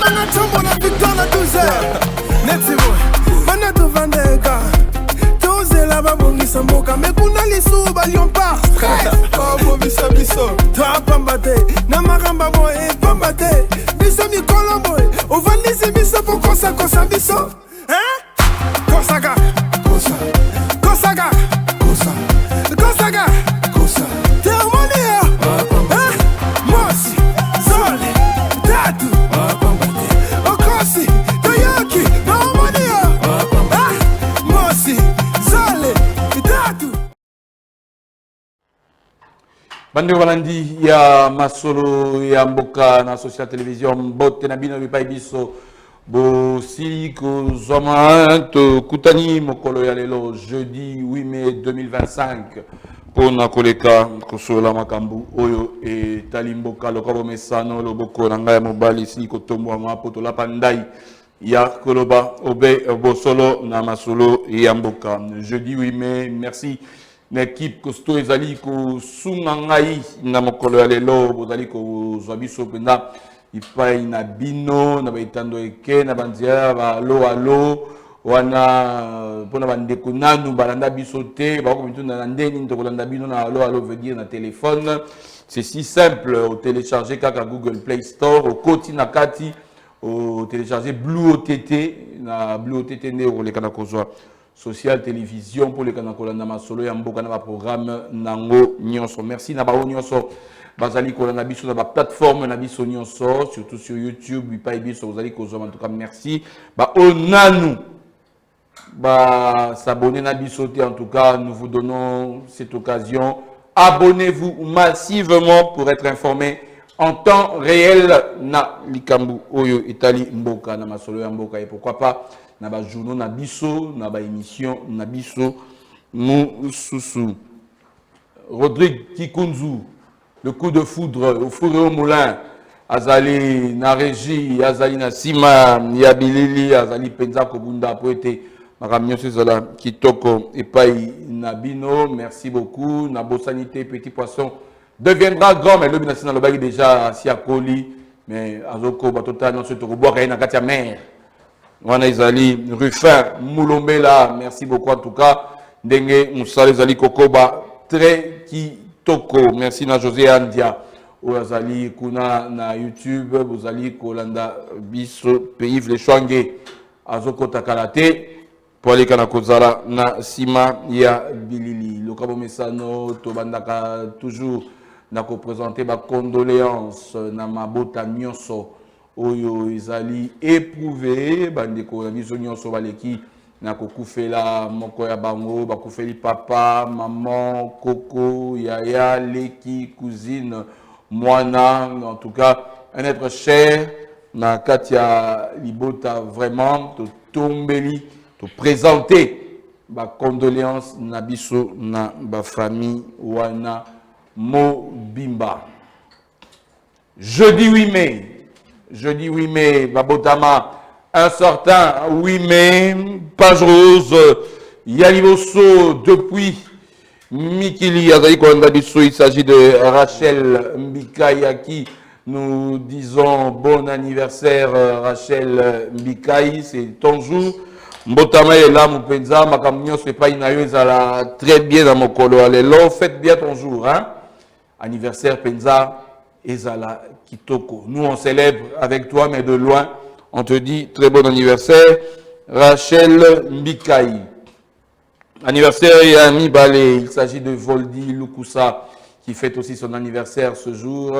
Nanga tombo na victoire na 12h. Netimo, Manato Vandeka. Toze la babongisa mboka. Mekuna lisu balion par stress. Oh, bobisa biso. Toi pambate. Namaramba boye pambate. Biso mi kolombo. Ovandisi biso pour kosa kosa biso. Hein? Kosaga. Kosa. Kosaga. Kosa. Kosaga. Kosa. Termonia. Hein? Mosi. Zole. Tatu. Okosi. Toyoki. Termonia. Hein? Mosi. Zole. Tatu. Bande Walandi ya masolo ya mboka na social télévision bote na bino bipai biso bo siliko zoma to kutani mokolo ya lelo jeudi 8 mai 2025 pona koleka kosola makambu oyo e talimboka lokabo mesano loboko na ngai mobali siliko tombo mapoto la pandai ya koloba obe bosolo na masolo ya mboka jeudi 8 mai. Merci l'équipe costaud ezali ko sunga ngai na mokolo ya lelo bozali ko zwabiso penda ipai na bino na baitando eke na bandia ba alo wana pona bandeko nanu balanda biso te ba ko mituna na ndeni ndo kolanda bino na alo veut dire na téléphone. C'est si simple, au télécharger kaka Google Play Store au koti na kati au télécharger Blue OTT na Blue OTT ne o le kana kozwa social télévision pour les kanakolanda masolo ya mboka na ba programme nango nyonso. Merci na ba nyonso bazali kolanda biso na ba plateforme na biso nyonso surtout sur YouTube bipai biso bazali kozwa en tout cas merci ba onanu ba s'abonner na biso te en tout cas nous vous donnons cette occasion. Abonnez-vous massivement pour être informé en temps réel na likambu oyo Italie mboka na masolo ya mboka et pourquoi pas na ba journaux na biso na ba émission na biso mususu. Rodrigue Kikunzu, le coup de foudre au four et au moulin, azali na régie, azali na sima ya bilili, azali penza kobunda poete makamio sezala kitoko epai na bino. Merci beaucoup. Na bosanité petit poisson deviendra grand, mais le binasina le bagi déjà si akoli mais azoko batota non se to boire na katia mer. Wana izali Ruffin Moulombela, merci beaucoup en tout cas. Ndenge Moussale Zali Kokoba, très kitoko. Merci na José Andia. Oazali Kuna na YouTube, Bozali Kolanda Biso, Pays Vlechwange, Azoko Takalate, Poale Kanakozala, na Sima Ya Bilili. Lokabo Mesano, Tobandaka, toujours, na ko présenter ma condoléance, na Mabota Nyonso. Oyo ezali éprouvé bandeko na biso nyonso baleki na kokufela moko ya bango bakufeli papa maman koko yaya leki cousine mwana en tout cas un être cher na katia libota vraiment to tombeli to présenter ba condoléances na biso na ba famille wana mobimba. Jeudi 8 mai. Jeudi 8 mai, Babotama, un certain 8 mai, page rose, Yalivoso, depuis Mikili, il s'agit de Rachel Mbikai, à qui nous disons bon anniversaire, Rachel Mbikai, c'est ton jour. Mbotama est là, Moupenza, Makamnyo, c'est pas une aïeuse, elle a très bien dans mon colo. Allez, faites bien ton jour, hein. Anniversaire, Penza. Ezala Kitoko. Nous, on célèbre avec toi, mais de loin. On te dit très bon anniversaire. Rachel Mbikai. Anniversaire et ami Balé. Il s'agit de Voldi Lukusa, qui fête aussi son anniversaire ce jour.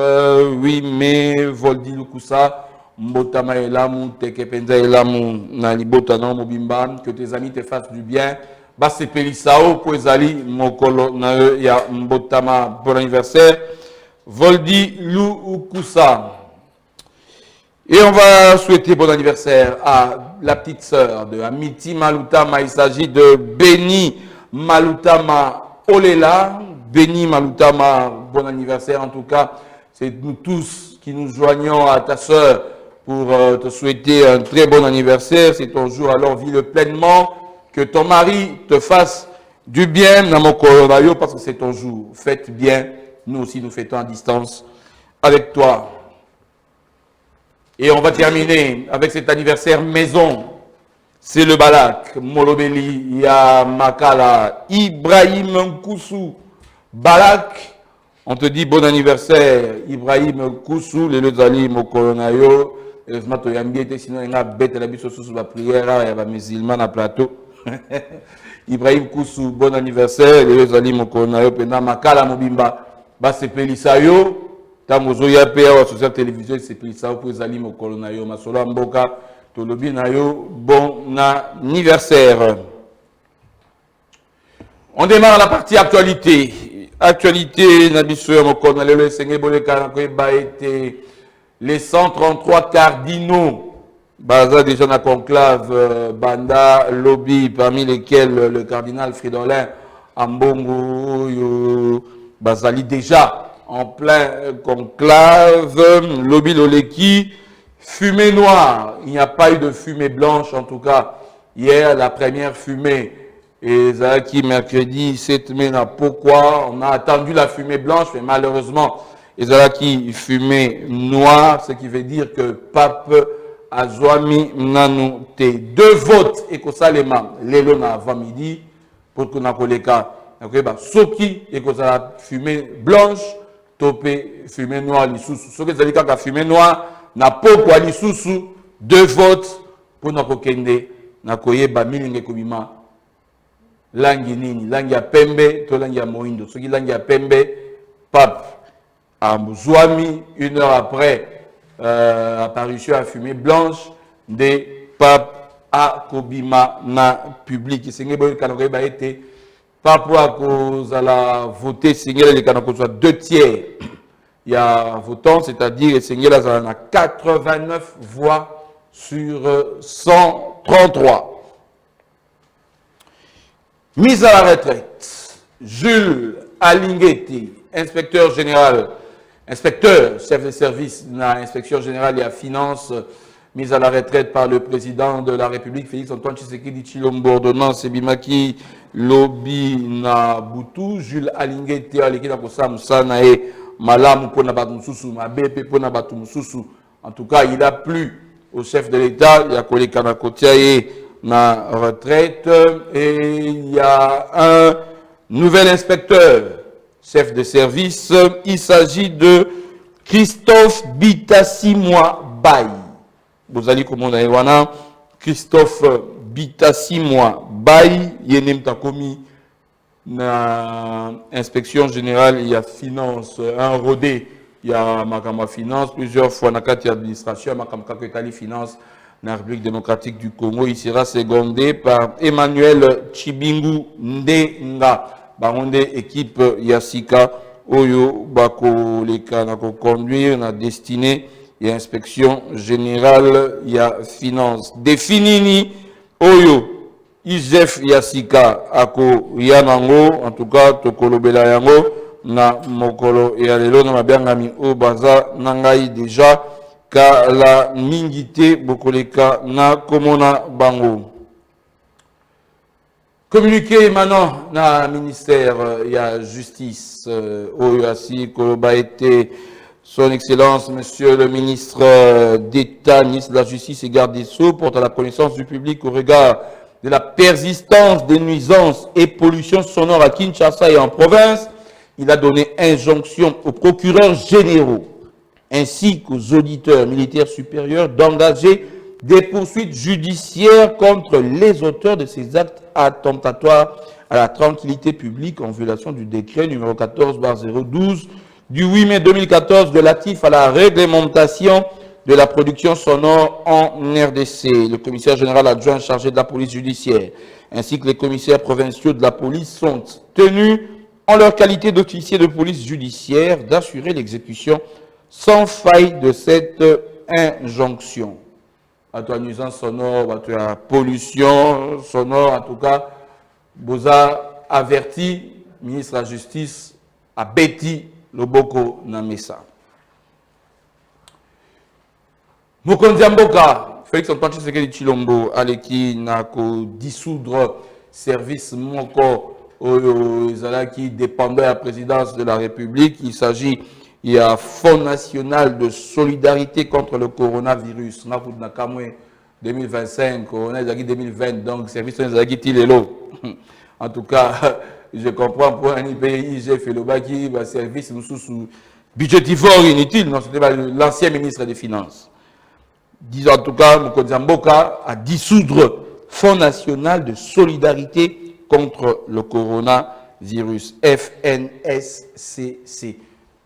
8 mai, Voldi Lukusa. Mbotama Elamu, Tekepenza Elamu, Nalibota no Mobimba. Que tes amis te fassent du bien. Basse Pelisao, Poezali, Mokolo, ya Mbotama, bon anniversaire. Voldi Lukusa. Et on va souhaiter bon anniversaire à la petite sœur de Amiti Malutama. Il s'agit de Béni Malutama Olela. Béni Malutama, bon anniversaire en tout cas. C'est nous tous qui nous joignons à ta sœur pour te souhaiter un très bon anniversaire. C'est ton jour, alors vis-le pleinement. Que ton mari te fasse du bien dans mon coronavirus parce que c'est ton jour. Faites bien. Nous aussi, nous fêtons à distance avec toi. Et on va terminer avec cet anniversaire maison. C'est le Balak, Molobeli, ya Makala, Ibrahim Nkoussou. Balak, on te dit bon anniversaire, Ibrahim Nkoussou, le Lezali Mokolonayo. Heureusement, tu as bien sinon il y a bête la bise sous la prière, il y a des musulmans à plateau. Ibrahim Koussou, bon anniversaire, le Lezali Mokolonayo, Pena Makala Mobimba, Basse Pelisayo. Tamozo ya pe wa social télévision c'est plus ça pour Zali Mokolo na yo masolo mboka tolobi na yo bon anniversaire. On démarre la partie actualité. Actualité na biso ya mokolo na lelo senge boleka na ko ba été les 133 cardinaux baza déjà na conclave banda lobby parmi lesquels le cardinal Fridolin Ambongo yo bazali déjà en plein conclave, lobby Loleki, fumée noire. Il n'y a pas eu de fumée blanche, en tout cas. Hier, la première fumée. Et Zaki, mercredi 7 mai, pourquoi on a attendu la fumée blanche, mais malheureusement, Zaki, fumée noire, ce qui veut dire que Pape Azwami Nanou te 2 votes et que ça les mains, l'élo na avant midi, pour que nous avons les cas. Soki et que ça fumée blanche, topé fumée noire lisusu ce que ça dit quand fumée noire na poko lisusu 2 votes pour na kokende na koyeba milinge kobima langi nini langi ya pembe to langi ya moindo ce qui langi ya pembe Pape Azwami 1 heure après apparition à fumée blanche de Pape à kobima na public senge boy kana koyeba été pas pour la voter, Seigneur, les canaux soit 2 tiers. Il y a votant, c'est-à-dire le Seigneur a 89 voix sur 133. Mise à la retraite, Jules Alingueti, inspecteur général, inspecteur, chef de service de l'inspection générale et à finance, mise à la retraite par le président de la République, Félix Antoine Tshisekedi Tshilombo, ordonnance Sebimaki, Lobby na Boutou, Jules Alingueti, Aleki na Kosa Moussana et Malam Pona Batumususu, Mabepe Pona Batumususu. En tout cas, il a plu au chef de l'État, il y a Kole Kanakotia et na retraite, et il y a un nouvel inspecteur, chef de service, il s'agit de Christophe Bitassimwa Baye. Vous allez commander Ewana, Christophe Bitassimwa Baye, Yenem Takomi, na inspection générale, il y a finance, un rodé, il y a Makama Finance, plusieurs fois, na kati administration, Makama Kaketali Finance, na République démocratique du Congo, il sera secondé par Emmanuel Chibingu Ndenga, baronde équipe Yassika, Oyo, Bako, Leka, na conduire, na destiné, il y a inspection générale, il y a finance. Définini, Oyo, Isef Yassika, Ako, Yanango, en tout cas, Tokolobela Yango, na Mokolo, et Alelo, na Mabiangami, O Baza, Nangai déjà, Ka la Mingite, Bokoleka, na Komona Bango. Communiqué maintenant, na ministère, il y a justice, Oyo Assi, Koloba été. Son Excellence, Monsieur le ministre d'État, ministre de la Justice et garde des Sceaux, porte à la connaissance du public au regard de la persistance des nuisances et pollutions sonores à Kinshasa et en province. Il a donné injonction aux procureurs généraux ainsi qu'aux auditeurs militaires supérieurs d'engager des poursuites judiciaires contre les auteurs de ces actes attentatoires à la tranquillité publique en violation du décret numéro 14/012 du 8 mai 2014 relatif à la réglementation de la production sonore en RDC. Le commissaire général adjoint chargé de la police judiciaire ainsi que les commissaires provinciaux de la police sont tenus, en leur qualité d'officiers de police judiciaire, d'assurer l'exécution sans faille de cette injonction. À toi, nuisance sonore, à toi, pollution sonore, en tout cas, Boza averti, ministre de la Justice, à Betty Loboko Namesa. Mokonzi Mboka, Félix Antoine Tshisekedi Tshilombo, Aleki Nako dissoudre service Moko Zalaki dépendait à la présidence de la République. Il s'agit il y a Fonds national de solidarité contre le coronavirus. On a 2025, on a 2020, donc service on a en tout cas, je comprends pour un pays, j'ai fait le baki, service sous budgétivore inutile, non, c'était l'ancien ministre des Finances. Disons en tout cas, Mboka a dissoudre Fonds national de solidarité contre le coronavirus, FNSCC.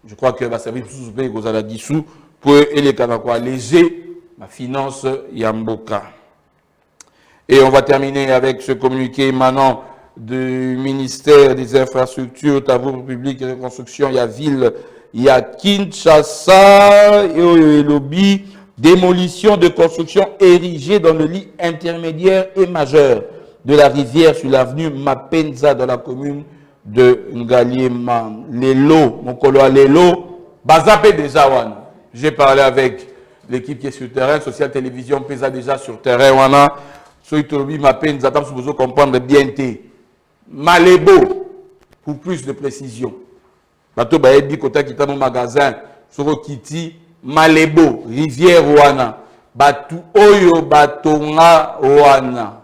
Je crois que le service sous vous a dissous pour les Kanakwa léger la finance Yamboka. Et on va terminer avec ce communiqué émanant du ministère des Infrastructures, Travaux publics et Reconstruction. Il y a ville, il y a Kinshasa, et lobby, démolition de constructions érigées dans le lit intermédiaire et majeur de la rivière sur l'avenue Mapenza dans la commune de Ngaliema. Les lots, mon colo les lots, Bazapé déjà, j'ai parlé avec l'équipe qui est sur le terrain, Social Télévision pesa déjà sur le terrain, wana. Soitolobi Mapenza, tant que vous comprendre bien, Malébo, pour plus de précision. Bato Baebi, Kota qui est dans magasin, Soro Kiti, Malébo, Rivière Wana, Batu Oyo, Batonga Wana.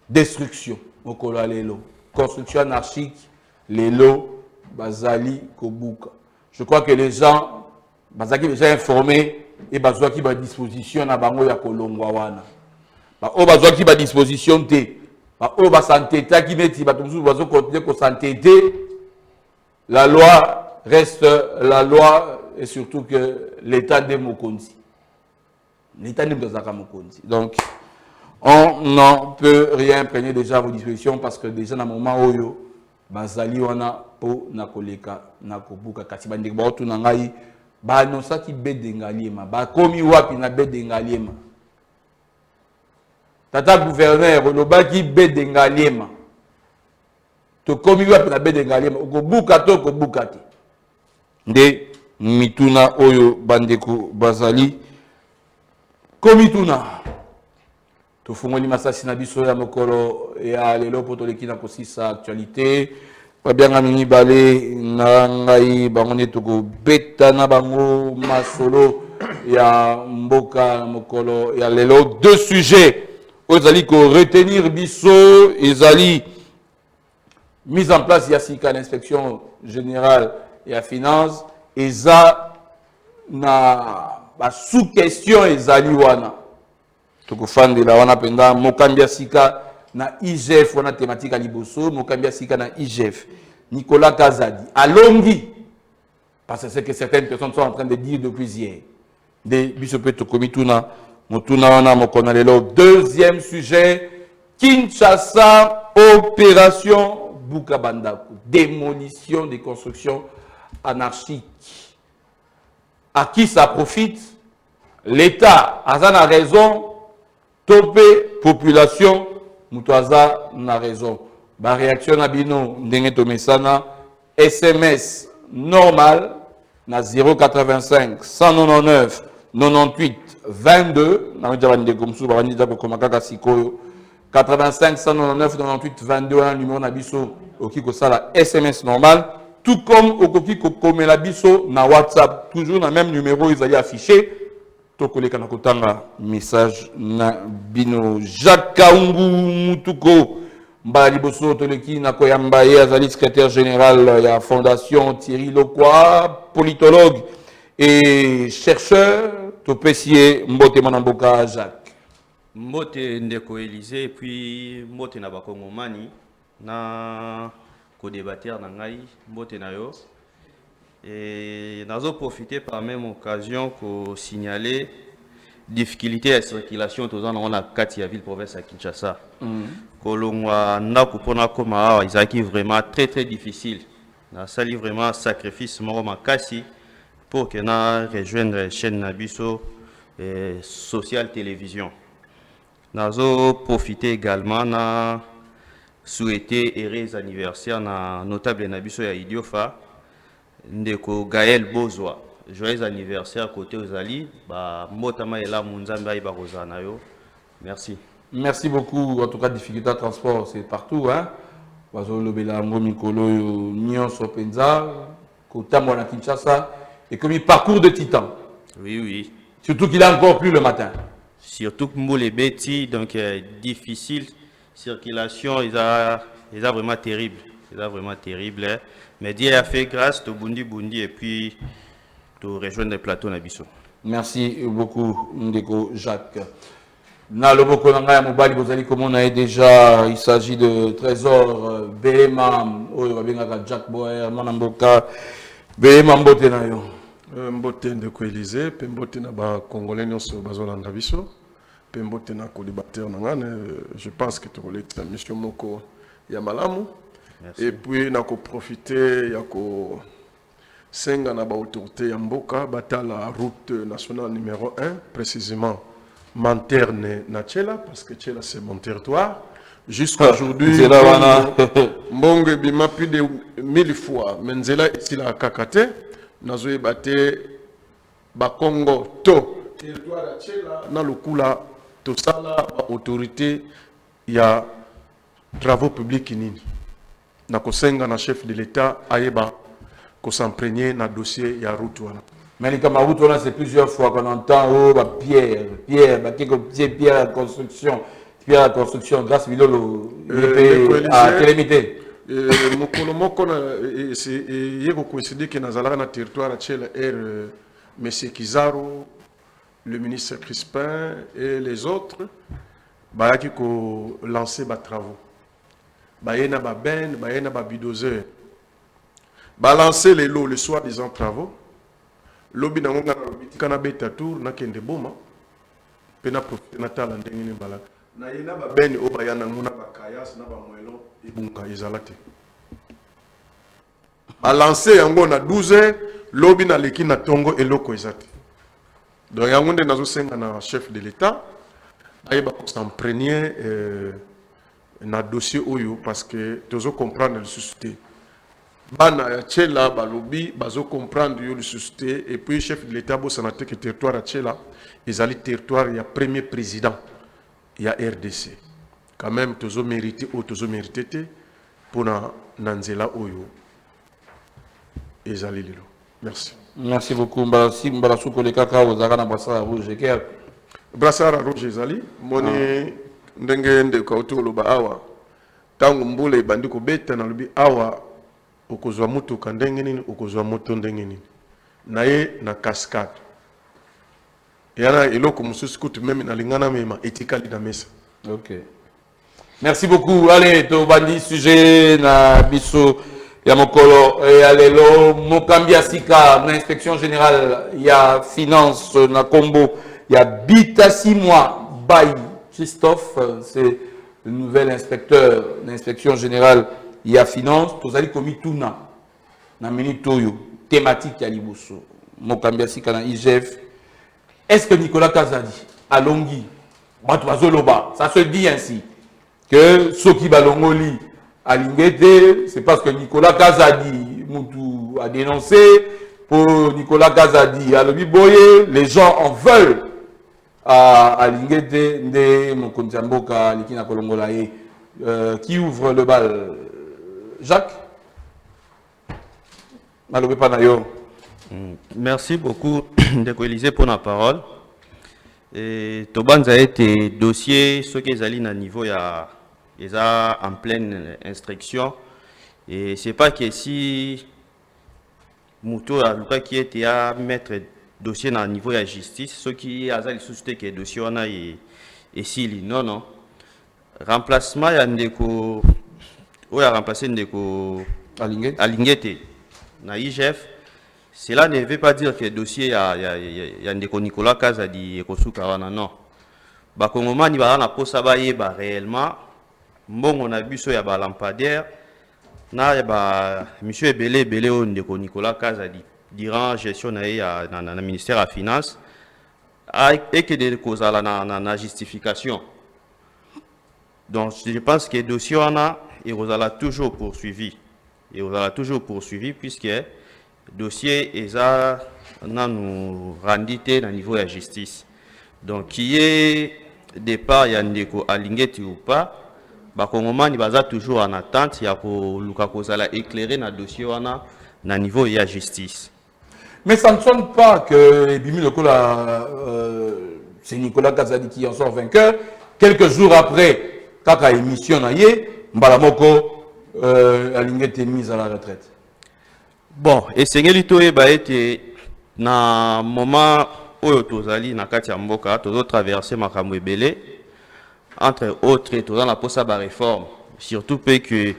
Destruction, Mokolo Lelo. Construction anarchique, Lelo, Bazali, Kobuka. Je crois que les gens, Bazaki déjà informés, et Bazwa qui va à disposition na bango ya Kolongwa wana. O Bazwa qui va à disposition té. O ba santé ta qui neti ba tumsu bazo continuer ko santé té. La loi reste la loi et surtout que l'état de Mokonzi. L'état de Mokonzi. Donc on n'en peut rien prendre déjà à vos dispositions parce que déjà dans le moment où Bazali wana po na koleka na kobuka kasi bandeko ba otuna ngai ba annonça ki bedengaliema ba komi wapi na bedengaliema tata gouverneur olobaki bedengaliema to komi wapi na bedengaliema okobuka to kobuka te nde mituna oyo bandeko bazali komituna tofungoli masasi na biso ya mokolo ya lelo po toleki na kosisa actualité babianga mini bale na ngai bango nde tokobeta na bango masolo ya mboka na mokolo ya lelo. Deux sujets oyo ezali ko retenir biso ezali mise en place ya sika na inspection générale ya finance eza na ba sous question ezali wana tokofandela wana penda mokambia sika na IGF wana thématique à liboso mokambia sika na IGF Nicolas Kazadi alongi parce que c'est que certaines personnes sont en train de dire depuis hier de bisope tokomituna motuna wana mokona lelo. Deuxième sujet, Kinshasa, opération Bukabandako, démolition des constructions anarchiques. À qui ça profite? L'État a raison, topé population, Moutouaza n'a raison. Ba réaction à bino ndenge tomesana SMS normal na 085 199 98 22 na njabande komsu ba nida ko komakaka sikoyo 85 199 98 22 un numéro na biso okiko sala SMS normal tout comme okiko komela biso na WhatsApp toujours na même numéro ils allaient afficher tokoleka na kotanga message na bino. Jacques Kaungu Mutuko Mbali Bosso Toleki na koyamba ye azali secrétaire général de la fondation Thierry Lokwa, politologue et chercheur. Topesier Mbote Manamboka Jacques. Mbote Ndeko Élysée et puis Mbote Nabakongomani na co-débatteur na ngai Mbote Nayo. Et nous profité par même occasion pour signaler difficulté à circulation tous dans la Katia ville province à Kinshasa. Kolongwa na kupona koma izaki vraiment très difficile. Na sali vraiment sacrifice moro makasi pour que na rejoindre la chaîne Nabiso et Social Télévision. Nous profité également na souhaiter heureux anniversaire na notable Nabiso ya Idiofa Ndeko Gaël Bozwa. Joyeux anniversaire côté Ozali, ba motama ela munzamba iba rozanayo. Merci. Merci beaucoup. En tout cas, difficulté de transport, c'est partout, hein. bazolobela yango mikolo oyo nyonso penza kotambola na Kinshasa et comme parcours de titan. Oui, oui. Surtout qu'il a encore plu le matin. Surtout que les bêtis, donc difficile. Circulation, ils ont vraiment terrible. Ils ont vraiment terrible. Hein. Mais Dieu a fait grâce de Bundi et puis de rejoindre le plateau Nabiso. Merci beaucoup, Ndeko Jacques. Na loboko nanga mobali bozali comme on a déjà, il s'agit de Trésor Béma oyo babengaka Jack Boer mwana mboka Béma mbote na yo. Mbote Ndeko Élysée, pe mbote na ba congolais nyonso bazolanda biso, pe mbote na co-débatteur na ngane, je pense que tu relèves la mission moko ya malamu. Merci. Et puis na ko profiter ya ko senga na ba autorité ya mboka batala route nationale numéro 1 précisément Manterne na Tchela parce que Tchela c'est mon territoire. Jusqu'à aujourd'hui, Mbongo bima plus de 1000 fois. Menzela ici la kakate, nazoe bate Bakongo to territoire ya Tchela na lokula to sala autorité ya travaux publics nini. Na kosenga na chef de l'État ayeba ko s'imprégner na dossier ya route wana. Mais les Cameroun, c'est plusieurs fois qu'on entend oh, bah, pierre, à construction, grâce à Bilolo, à Télémité. Mokolo moko na yeko coïncider que nazalaka na territoire à Tchela monsieur Kizaro, le ministre Crispin et les autres bayaki ko lancer ba travaux. Bayena ba ben, bayena ba bulldozer. Balancer les lots le soir des travaux. Lobi na ngonga kana beta tour na kende boma pena profiter na tala ndengine bala na yena ba ben o bayana nguna ba kayas na ba mwelo ibunga izalate a lancer yango na 12h lobi na leki na tongo eloko ezate donc yango nde nazo senga na chef de l'état ayeba ko s'imprégner na dossier oyo parce que tozo comprendre le société. Bana ya Tchela balobi bazo comprendre yo le société et puis chef de l'état bo sanate que territoire ya Tchela ils allaient territoire ya premier président ya RDC quand même tozo mérité pour na nanzela oyo ezali lelo. Merci. Merci beaucoup Mbalasi Mbalasu koleka ozaka na brassard rouge ke brassard rouge ezali moni ndenge ndeko autoloba awa tangu mbule bandi ko beta na lobi awa okozwa mutuka ndenge nini okozwa moto ndenge nini naye na cascade yana eloko mususu kutu meme na lingana mema etikali na mesa. OK. Merci beaucoup. Allez, to bandi sujet na biso ya mokolo ya lelo Mokambia Sika na inspection générale ya finance na Kombo ya Bita 6 mois by Christophe, c'est le nouvel inspecteur de l'inspection générale il y a finance, tozali komi tuna na minute oyo thématique ya liboso Mokambia Sika na IGF. Est-ce que Nicolas Kazadi alongi bato bazoloba ça se dit ainsi que soki balongoli alingete c'est parce que Nicolas Kazadi mutu a dénoncé pour Nicolas Kazadi alobi boye les gens en veulent à alingete nde mokonzi mboka likina kolongola ye qui ouvre le bal. Jacques, merci beaucoup Ndeko Élysée pour la parole. Tobanza a été dossier, ce qui est allé à niveau, il y a en pleine instruction. Et c'est pas que si Mouto a qui était à mettre dossier à niveau de la justice, ce qui a les sociétés qui est dossier on a et si non. Remplacement, il y a Ndeko. Oui, a remplacé Ndeko Alingete na IGF. Cela ne veut pas dire que le dossier y a Ndeko Nicolas Kazadi et Kosuka wana non. Ba Kongomani ba na posa ba yeba réellement mbongo na biso ya ba lampadaire na ya ba monsieur Ebele o Ndeko Nicolas Kazadi durant gestion na ministère à finance et que de kozala na justification. Donc je pense que le dossier wana et vous allez toujours poursuivi. Et vous allez toujours poursuivi puisque le dossier est à nous rendité au niveau de la justice. Donc, qui est départ, il y a Ndeko Alingeti ou pas, bakongomani baza toujours en attente ya koluka kozala éclairé na dossier wana na niveau ya justice. Mais ça ne sonne pas que Bimi Lokola, c'est Nicolas Kazadi qui en sort vainqueur. Quelques jours après, kaka émission naie, Mbalamoko Alingete est mise à la retraite. Bon, et Sengeli Toye ba été na moment oyo tozali na kati ya mboka tozo traverser makambo ebele entre autres toza na posa ba réforme surtout que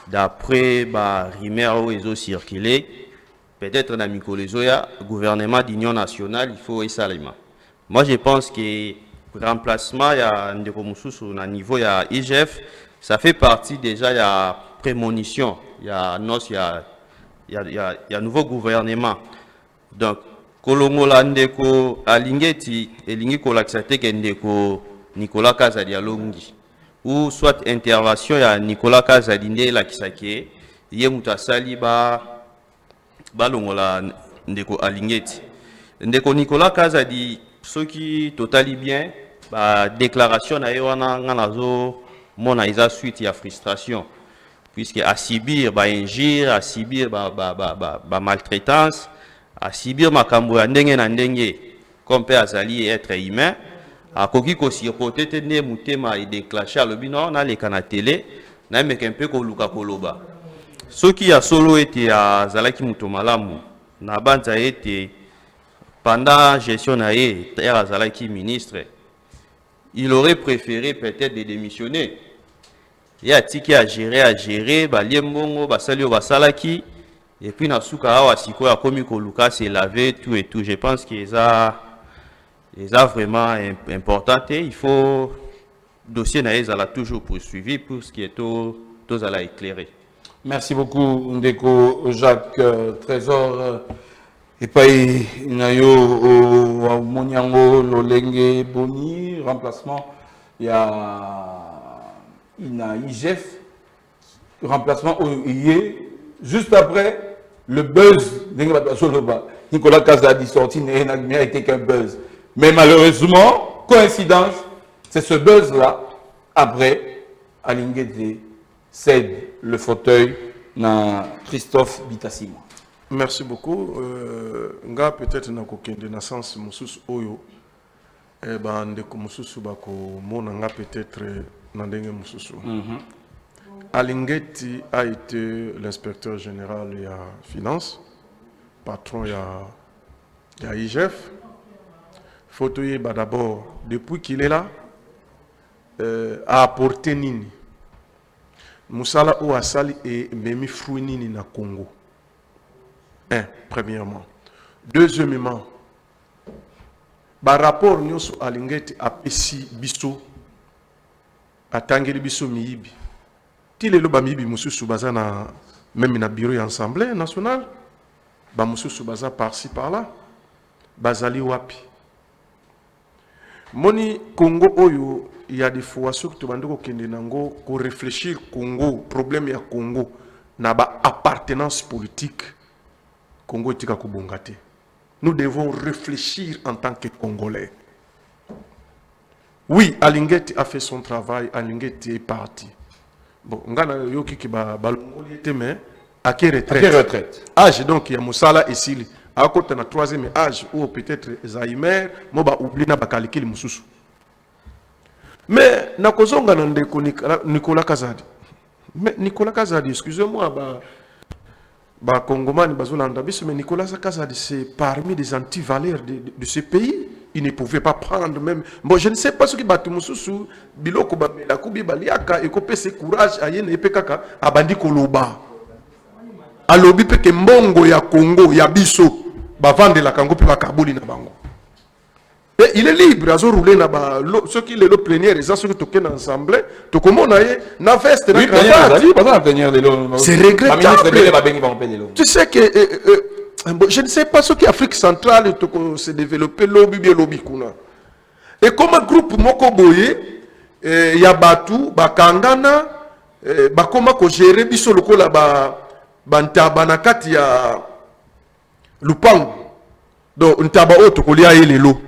d'après ba rumeur oyo circuler peut-être dans le gouvernement d'union nationale, il faut esalema. Moi, je pense que le remplacement ya ndeko mususu na niveau ya IGF, ça fait partie déjà ya prémonition, ya nouveau gouvernement. Donc, kolongola ndeko alingeti elingi kolakisate ke ndeko Nicolas Kazadi alongi ou soit intervention ya Nicolas Kazadi nde la kisake ye mutasali balongola ndeko alingeti ndeko Nicolas Kazadi soki totali bien ba déclaration na wana nganazo mona isa suite ya frustration puisque à subir ba injure à subir ba maltraitance à subir makambo ya ndenge na ndenge comme peut azali être humain a koki ko sirote tene mutema et déclencher le bino na le kana télé na meka un peu ko luka koloba. Ce qui a solo été à Zalaki Mutomalamu, na banza été pendant gestion nae à Zalaki ministre, il aurait préféré peut-être de démissionner. Il y a tiki à gérer, baliembongo, basalio basalaki, et puis na suka awa siko ya komi ko luka se laver tout et tout. Je pense que ça vraiment important. Il faut dossier nae zala toujours poursuivi pour ce qui est tout à éclairer. Merci beaucoup, Ndeko Jacques Trésor. Et puis, Nayo Moniango Lolenge Boni, remplacement. Il y a IGF, remplacement juste après le buzz Nicolas Kazadi sorti n'a été qu'un buzz. Mais malheureusement, coïncidence, c'est ce buzz-là, après, Alingete cède le fauteuil à Christophe Bitassimo. Merci beaucoup. Nga peut-être na kokende na sens mususu oyo ba ndeko mususu bako mona nga peut-être na ndenge mususu. Alingeti a été l'inspecteur général de la finance, patron de IGF. Fauteuil d'abord depuis qu'il est là a apporté nini Moussala ou Asali et Memi Fruinini na Congo. Premièrement. Deuxièmement, par rapport à Alingeti à Pessi Bisso, à Tangeli Bisso Miyibi, Tile lo Bamibi Moussou Soubazana, même na bureau assemblée nationale, ba Moussou Soubaza par-ci par-là, Bazali Wapi. Moni Congo Oyo, il y a des fois surtout bandoko kende nango ko réfléchir Congo problème ya Congo na ba appartenance politique Congo etika ko bongate. Nous devons réfléchir en tant que Congolais. Oui, Alingeti a fait son travail, Alingeti est parti. Bon, ngana yoki ki ba balongoli était mais à quelle retraite? Âge donc il y a Moussala et Sili. À côté de la troisième âge ou peut-être Zaimer, moba oubli na bakalikili mususu. Mais nakozonga na ndeko Nicolas Kazadi. Mais Nicolas Kazadi, excusez-moi, ba Congomani bazolanda biso, mais Nicolas Kazadi c'est parmi les anti-valeurs de ce pays. Il ne pouvait pas prendre même. Bon, je ne sais pas ce qui batu mususu biloko ba mela kubi baliaka et kopé ce courage ayene epekaka abandi koloba. Alobi peke mbongo ya Congo ya biso ba vendre la Congo pe ba kabuli na bango. Et il est libre à rouler na ba ceux qui le plénière les ceux qui toquent ensemble to comment na na veste na cravate. C'est regrettable. Tu sais que je ne sais pas ce qui Afrique centrale se développer lobby bien lobby kuna. Et comme un groupe moko boye ya batu bakangana bakoma ko gérer biso lokola bantaba na kati ya lupango. Donc ntaba o tokolia elelo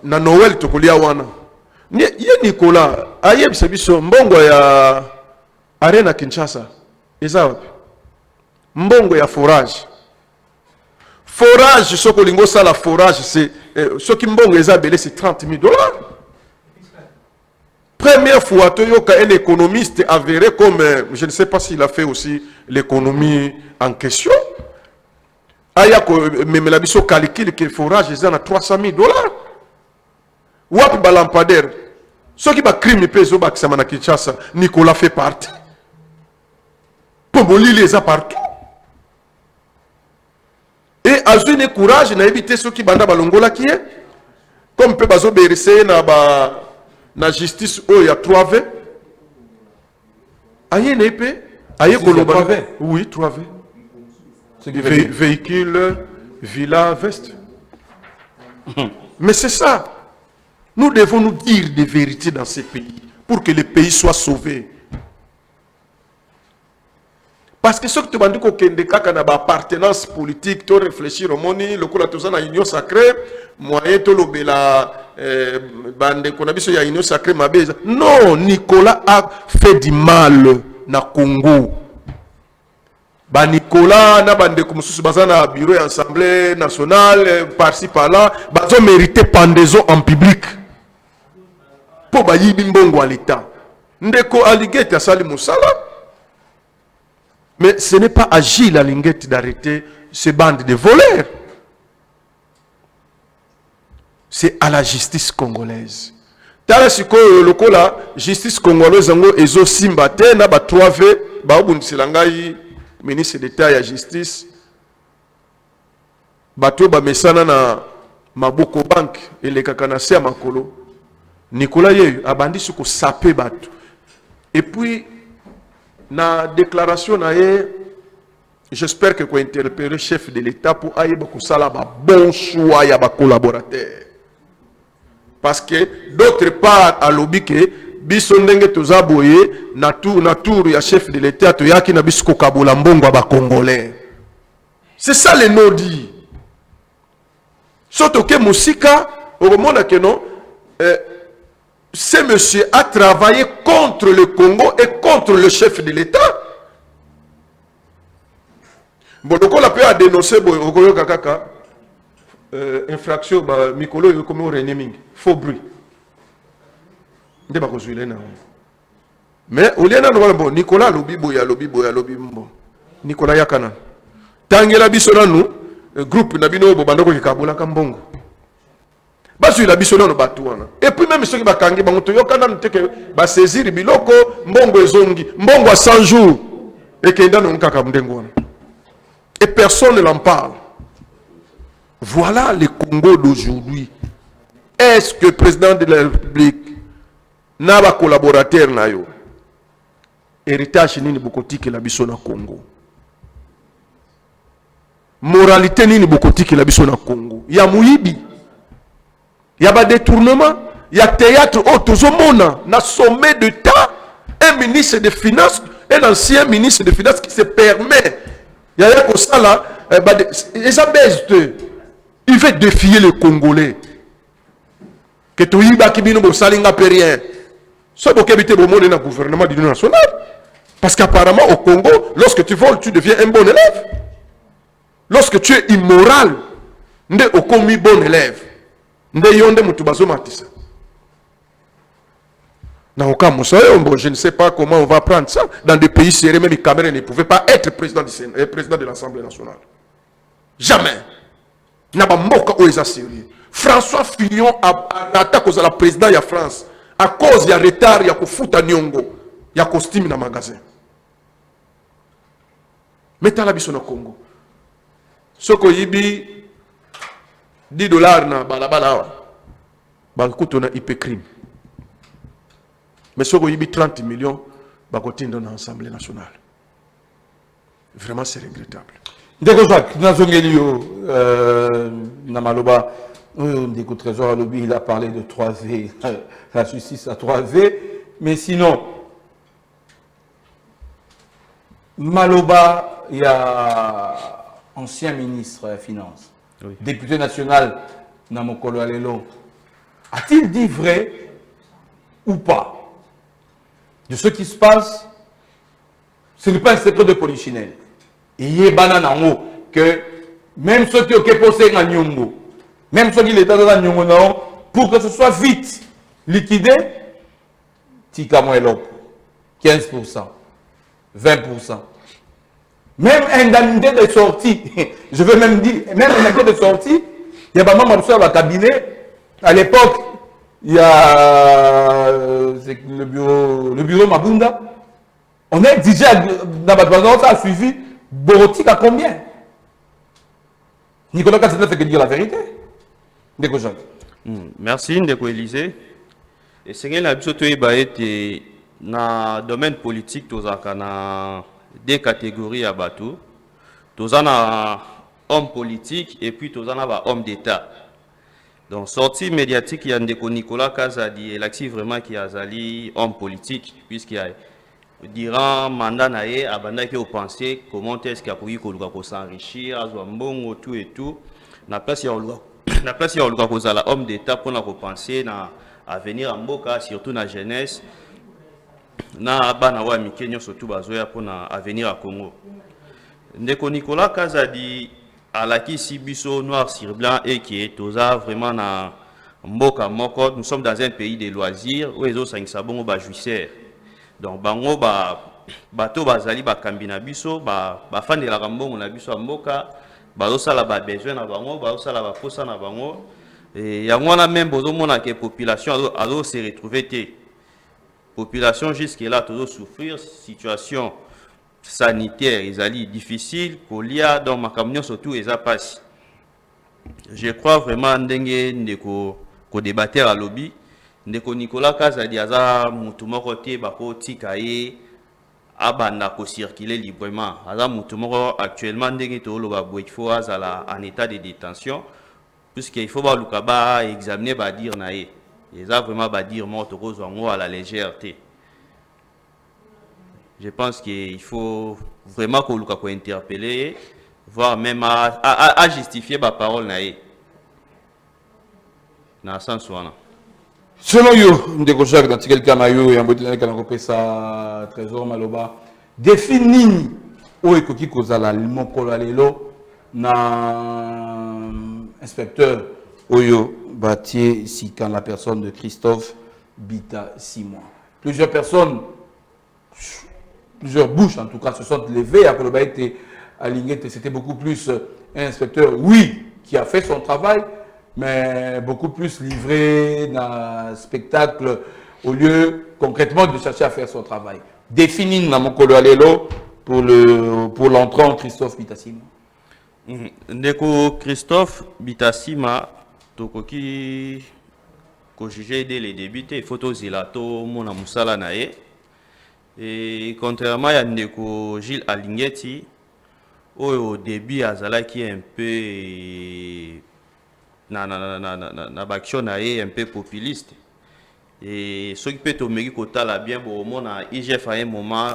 na Noël tokolia wana. Ye Nicolas ayeb sebiso mbongo ya Arena Kinshasa eza wapi? Mbongo ya forage. Forage soko lingo ça la forage c'est ce qui mbongo eza belé c'est $30,000. Première fois un économiste avéré comme je ne sais pas s'il a fait aussi l'économie en question. Aya ko même la biso calcule que forage eza na $300,000. Wapi ba lampadaire. Ce qui va crime peso ba kisama na Kinshasa, Nicolas fait partie. Pomoli les a partout. Et a eu courage na éviter ceux qui banda balongola qui est comme peut bazo berese na justice il y a 3V. Aye nepe, aye koloba. Oui, 3V. Véhicule, villa, veste. Mais c'est ça. Nous devons nous dire des vérités dans ces pays pour que le pays soit sauvé. Parce que ce que tu m'as dit qu'il y a une appartenance politique, tu réfléchir au monde, le coup de la union sacrée, moyen de l'obéla, bande qu'on a vu sur union sacrée, ma bise. Non, Nicolas a fait du mal na Congo. Ba Nicolas na bande comme sous bazana bureau et assemblée nationale par-ci par-là, bazo mérité pendaison en public. Pour ba yibi mbongo à l'état. Ndeko Aligete asali musala. Mais ce n'est pas agile à Linguette d'arrêter ces bandes de voleurs. C'est à la justice congolaise. Talasiko loko la justice congolaise ngo ezo simba te na ba 3V ba obuniselangai ministre d'État ya justice bato ba mesana na Maboko Bank ele kakanase makolo Nicolas yeyu abandi suko saper bato. Et puis na déclaration na j'espère que vous interpellez le chef de l'État pour aille beaucoup ça là bon choix ya ba collaborateur parce que d'autre part à lobby que biso ndenge tozaboye na tour ya chef de l'État to yaki na bisko kabola mbongo ba congolais. C'est ça le nodi. Surtout que musika au monde que non ce monsieur a travaillé contre le Congo et contre le chef de l'État. Bon, donc on a pu dénoncer infraction, Mikolo, comme on faux bruit. Mais au lieu de Nicolas Lobiboya, Nicolas Yakana. Tangela Bissona, nous, groupe Nabino Bobandoko Kabola Kambongo. Et puis même ceux qui bakangi bangoto yokana nteke ba saisir biloko mbongo ezongi mbongo à 100 jours et kenda nkaka mdengo et personne ne l'en parle. Voilà le Congo d'aujourd'hui. Est-ce que le président de la République n'a pas collaborateur na yo héritage nini bokotiki la biso na Congo, moralité nini bokotiki la biso na Congo ya muibi. Il y a des détournements, il y a théâtre autozomona, na sommet d'État, un ministre des Finances, un ancien ministre des Finances qui se permet. Il y a comme ça là, il veut défier les Congolais. Que tu y vas qui bino bo salinga pe rien. Ça bo kebité bo monde na gouvernement de l'Union nationale. Parce qu'apparemment au Congo, lorsque tu voles, tu deviens un bon élève. Lorsque tu es immoral, nde okomi bon élève. Je ne sais pas comment on va prendre ça. Dans des pays sérieux, même Cameroun ne pouvait pas être président de l'Assemblée nationale. Jamais. François Fillon a attaqué la présidente de la France à cause de retard, il y a foot à Nyongo, il y a costume dans le magasin. Mettez la biso na Congo. Soko yibi $10 na balabala bakoto na IP crime. Mais ce qui 30 millions bakotinda dans l'Assemblée nationale. Vraiment c'est regrettable. Ndeko Jacques Nazongelio Namaloba Ndeko Trésor Lobby il a parlé de 3V, la justice à 3V, mais sinon Maloba il y a ancien ministre des Finances. Oui. Député national Namokolo Alelo, a-t-il dit vrai ou pas? de ce qui se passe, ce n'est pas un secret de polichinelle. Il y a banana en haut que même ceux qui ont posé un nyongo, même ceux qui l'état dans un nyongo, pour que ce soit vite liquidé, tika moins 15%, 20%. Même indemnité de sortie, je veux même dire, même indemnité de sortie, il y a pas mal de cabinet. À l'époque, il y a le bureau Mabunda. On est déjà dans ça a suivi Borotique à combien? Nicolas Kassina fait que dire la vérité. Ndeko Jacques. Merci Ndeko Élysée. Et c'est que l'habitude est dans le domaine politique, tous na deux catégories à bateau. Tous na homme politique et puis tous na homme d'État. Donc sortie médiatique, il y a Ndeko Nicolas Kazadi, il active vraiment qui a zali homme politique puisqu'il y a durant mandat naé abanda qui au penser comment est-ce qu'il a pu s'enrichir, azwa mbongo tout et tout. Na place ya oluka kozala homme d'État pour na penser na avenir en mboka surtout na jeunesse na bana wa mikenyo surtout bazoya pour na avenir à Congo. Ndeko Nicolas Kazadi alakisi biso noir sur blanc et qui est toza vraiment na mboka moko. Nous sommes dans un pays de loisirs où ezo sangisa bongo ba jouisseur. Donc bango bato bazali bakambina biso ba fandela mbongo na biso mboka bazo sala ba besoin na bango bazo sala ba posa na bango et yango na même bozo mona que population alo se retrouver té population jusque là toujours souffrir situation sanitaire ezali difficile kolia dans makamnyo surtout eza passe. Je crois vraiment ndenge ndeko ko débattre à lobby Ndeko Nicolas Kazadi aza mutu moko te bako tika ye abanda ko circuler librement. Aza mutu moko actuellement ndenge to loba bo il faut azala en état de détention puisqu'il faut ba luka ba examiner ba dire na ye. Eza vraiment ba dire mort to kozwango à la légèreté. Je pense qu'il faut vraiment ko luka ko interpeller voire même à justifier ba parole na ye. Na sens wana. Selon yo, Ndeko Jacques, dans quel cas il y a un bout de ça, Trésor Maloba, définit où est Koki Kozala, Mokolo Alelo, na inspecteur Oyo Batier, si quand la personne de Christophe Bita 6 mois. Plusieurs personnes, plusieurs bouches en tout cas, se sont levées à Koloba était aligné, c'était beaucoup plus un inspecteur, oui, qui a fait son travail, mais beaucoup plus livré dans le spectacle au lieu concrètement de chercher à faire son travail. Définir dans mon colo alelo pour l'entrant Christophe Bitassima. Ndeko Christophe Bitassima, tokoki ko juger dès les débuts, il faut to zilato mona musala nae. Et contrairement à Ndeko Gilles Alingeti, au début azalaki un peu na baction un peu populiste et ce qui peut tomber côté là bien bon mon a IGF à un moment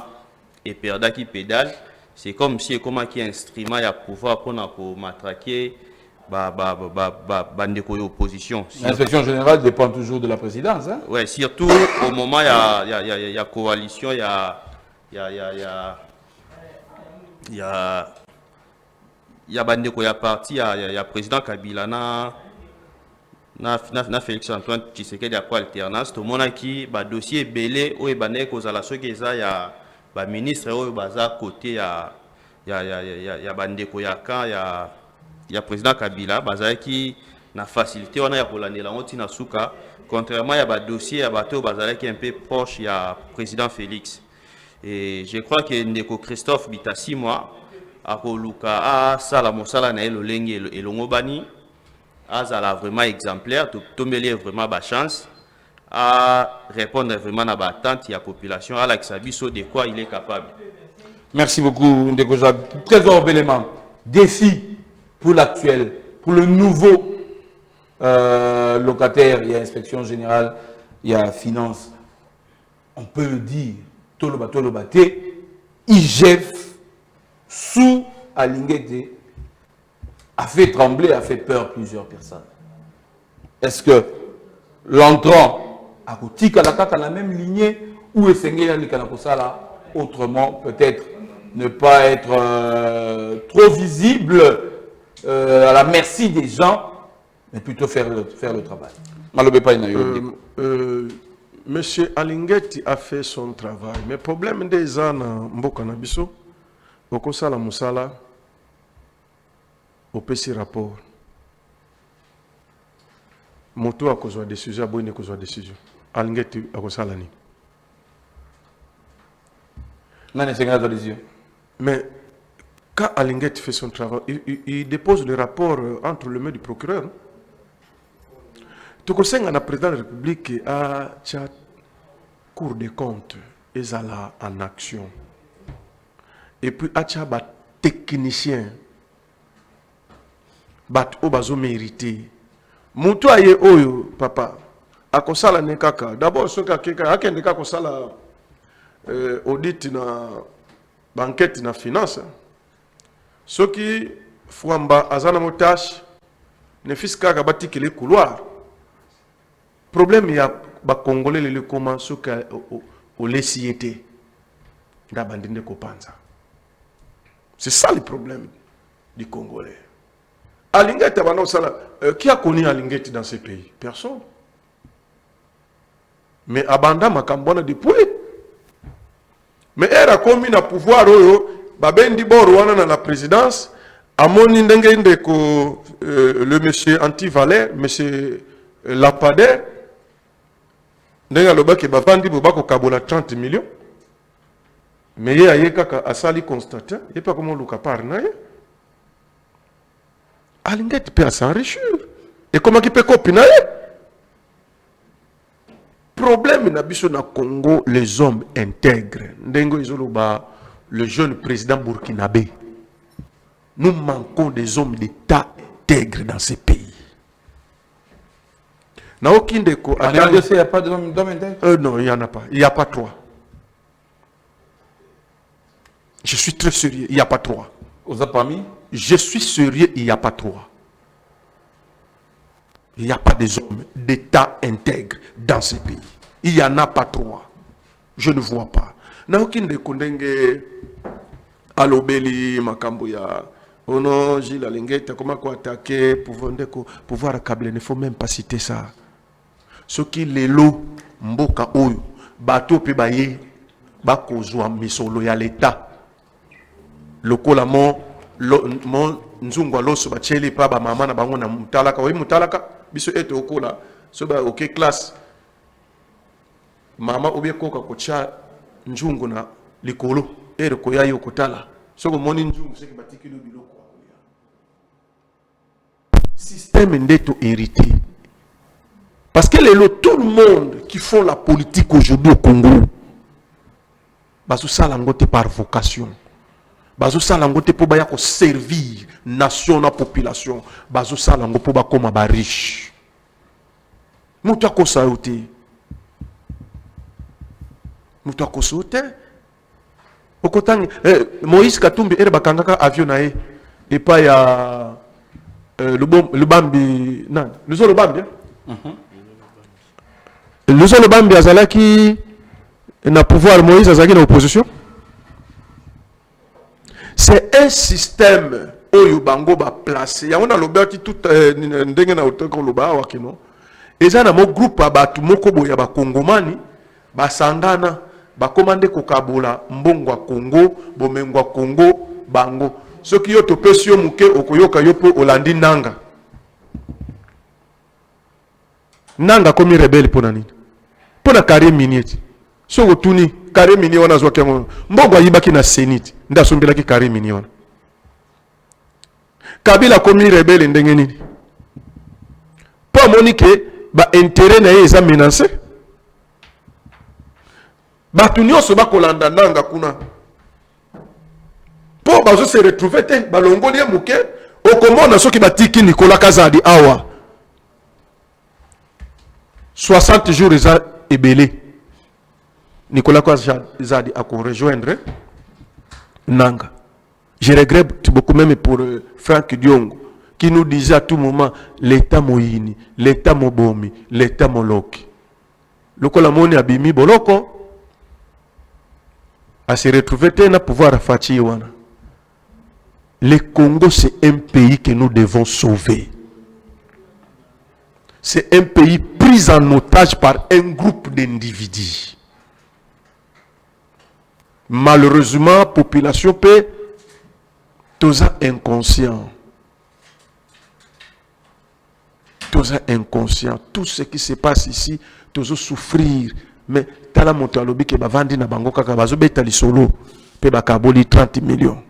et perda qui pédale c'est comme si comment qui instrument ya pouvoir pour matraquer bandeko opposition. L'inspection générale dépend toujours de la présidence hein? Ouais, surtout au moment il y a coalition il y a bandeko ya parti il y a président Kabila na Félix Antoine Tshisekedi ya quoi alternance to mona ki ba dossier belé o ebane ko za la soki eza ya ba ministre o baza côté ya bandeko ya kan ya président Kabila baza ki na facilité wana ya kolandela ngoti na suka contrairement ya ba dossier ya bato baza ki un peu proche ya président Félix. Et je crois que ndeko Christophe Bitassima akoluka a sala mosala na elolenge elongobani azala vraiment exemplaire tombeli vraiment ba chance à répondre vraiment à la attente de la population à l'Axabiso de quoi il est capable. Merci beaucoup Ndeko Jacques. Très hors élément. Défi pour l'actuel, pour le nouveau locataire, il y a inspection générale, il y a finance. On peut dire Tolobate, IGF sous Alingete a fait trembler, a fait peur plusieurs personnes. Est-ce que l'entrant à Koutika, la même lignée, Ou est-ce que autrement, peut-être ne pas être trop visible à la merci des gens, mais plutôt faire le travail. Monsieur Alinguetti a fait son travail, mais le problème des gens Mboka Nabiso, au Kosala Moussala, au PC rapport, Moto a causé décision, a besoin de décision. Alinguetti a causé la nuit. Mais quand Alinguetti fait son travail, il dépose le rapport entre les mains du procureur. Tout comme le président de la République a la Cour des comptes est en action. Et puis a des techniciens qui ont mérité. Moutou aye oyo papa akosala nekaka d'abord ce kaka akende ka kosala audit na banquette na finance ce qui fwamba azana motache ne fiska batiki les couloirs problème ya ba congolais le comment ce que au lesiété ndabandinde kopanza c'est ça le problème du congolais. Alinguetti, qui a connu Alinguetti dans ce pays? Personne. Mais Abanda Makambona depuis. Mais elle a commis le pouvoir, Babendi Borwana dans la présidence, Amoni Ndeko, le monsieur Anti-Valais, monsieur Lapader, Ndenga Lobaki Babandi Bobako Kabola 30 millions. Mais il y a un sali constaté, il n'y a pas comment le capar. Alinguetti peut s'enrichir. Et comment il peut copiner? Problème na biso na Congo, les hommes intègres. Ndengo izoloba, le jeune président burkinabé. Nous manquons des hommes d'État intègres dans ces pays. Na aucun de quoi. Il n'y a pas d'hommes intègres? Non, il n'y en a pas. Il n'y a pas trois. Je suis très sérieux. Il n'y a pas trois. Vous avez parmi? Je suis sérieux, il n'y a pas trois. Il n'y a pas des hommes d'État intègres dans ce pays. Il n'y en a pas trois. Je ne vois pas. Na aucun de Kondenge Alobeli Makambuya. Oh non, Gilles Alinguetti, comment attaquer pouvoir accabler. Il ne faut même pas citer ça. Ce qui les lots, Mboka Oyo, bateau pe baye, bakozwa misolo ya l'État. Le colamo, mon nzungwa loso bacheli pa ba mama na bango na mutalaka oui mutalaka biso ete okola so ba OK classe mama obie koka kocha njungu na likolo ere ko yayo kotala soko moni njungu seki batiki lo biloko système ndeto hérité parce que tout le monde qui font la politique aujourd'hui au Congo baso sala ngote par vocation. Bazo salango te po baya ko servir nation na population. Bazo salango po ba koma ba riche. Mutu ko saote. Mutu ko saote. Okotangi Moïse Katumbi ere bakangaka avion na e pa ya le Bambi nan. Le zo le Bambi. Le zo le Bambi azalaki na pouvoir Moïse azalaki na opposition. C'est un système où bango ba placé. Ya on a loba ki tout ndenge na otoko loba wakino. Eza na mo groupe abatu moko boya ba kongomani ba sangana ba komande kokabola mbongwa Congo, bomengwa Congo bango. Soki yo to pesi yo muke okoyoka yo po olandi nanga. Nanga komi rebelle pona nini? Pona carré minier. Soko tuni carré minier wana zwa kengo. Mbongwa yibaki na seniti. Nda sombela ki carré minier wana. Kabila komi rebelle ndenge nini? Po monike ba intérêt na eza menacé. Batu nyonso bakolanda nanga kuna. Po bazo se retrouver te balongoli muke okomona soki batiki Nicolas Kazadi awa. 60 jours eza ebelé. Nicolas Kazadi a rejoindre Nanga. Je regrette beaucoup même pour Franck Diongo qui nous disait à tout moment l'État Moïni, l'État Mobomi, l'État Moloki. Le Kolamoni abimi boloko à se retrouver à pouvoir à Fati wana. Le Congo, c'est un pays que nous devons sauver. C'est un pays pris en otage par un groupe d'individus. Malheureusement, la population peut tous inconscient. Tous inconscient. Tout ce qui se passe ici, tous souffrir. Mais tala moto alobi ke bavandi na bango kaka bazo beta li solo pe bakaboli 30 millions.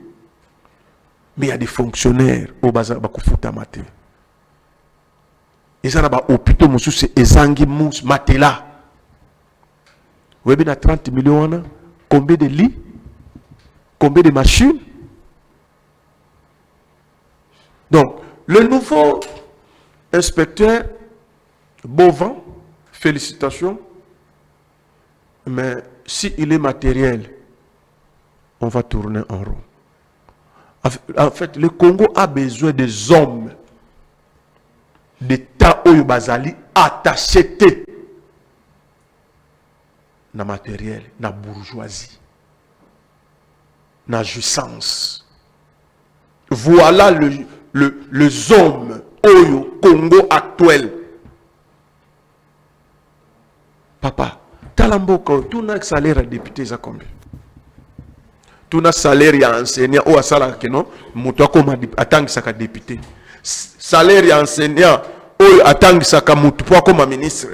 Mais il y a des fonctionnaires au bazar bakufuta mate. Ils ont ba hôpitaux musu c'est ezangi mus matela. Webi na 30 millions combien de lits? Combien de machines? Donc, le nouveau inspecteur Bovan, félicitations. Mais s'il est matériel, on va tourner en rond. En fait, le Congo a besoin des hommes d'État ou bazali attachés na matériel, na bourgeoisie, na jouissance. Voilà les hommes au Congo actuel. Papa, Talamboka, tout notre salaire à député, ça combien? Tout notre salaire à enseignant ou à salaire que non, moutoua comme attend ça député. Salaire à enseignant ou attend ça moutoua comme ministre.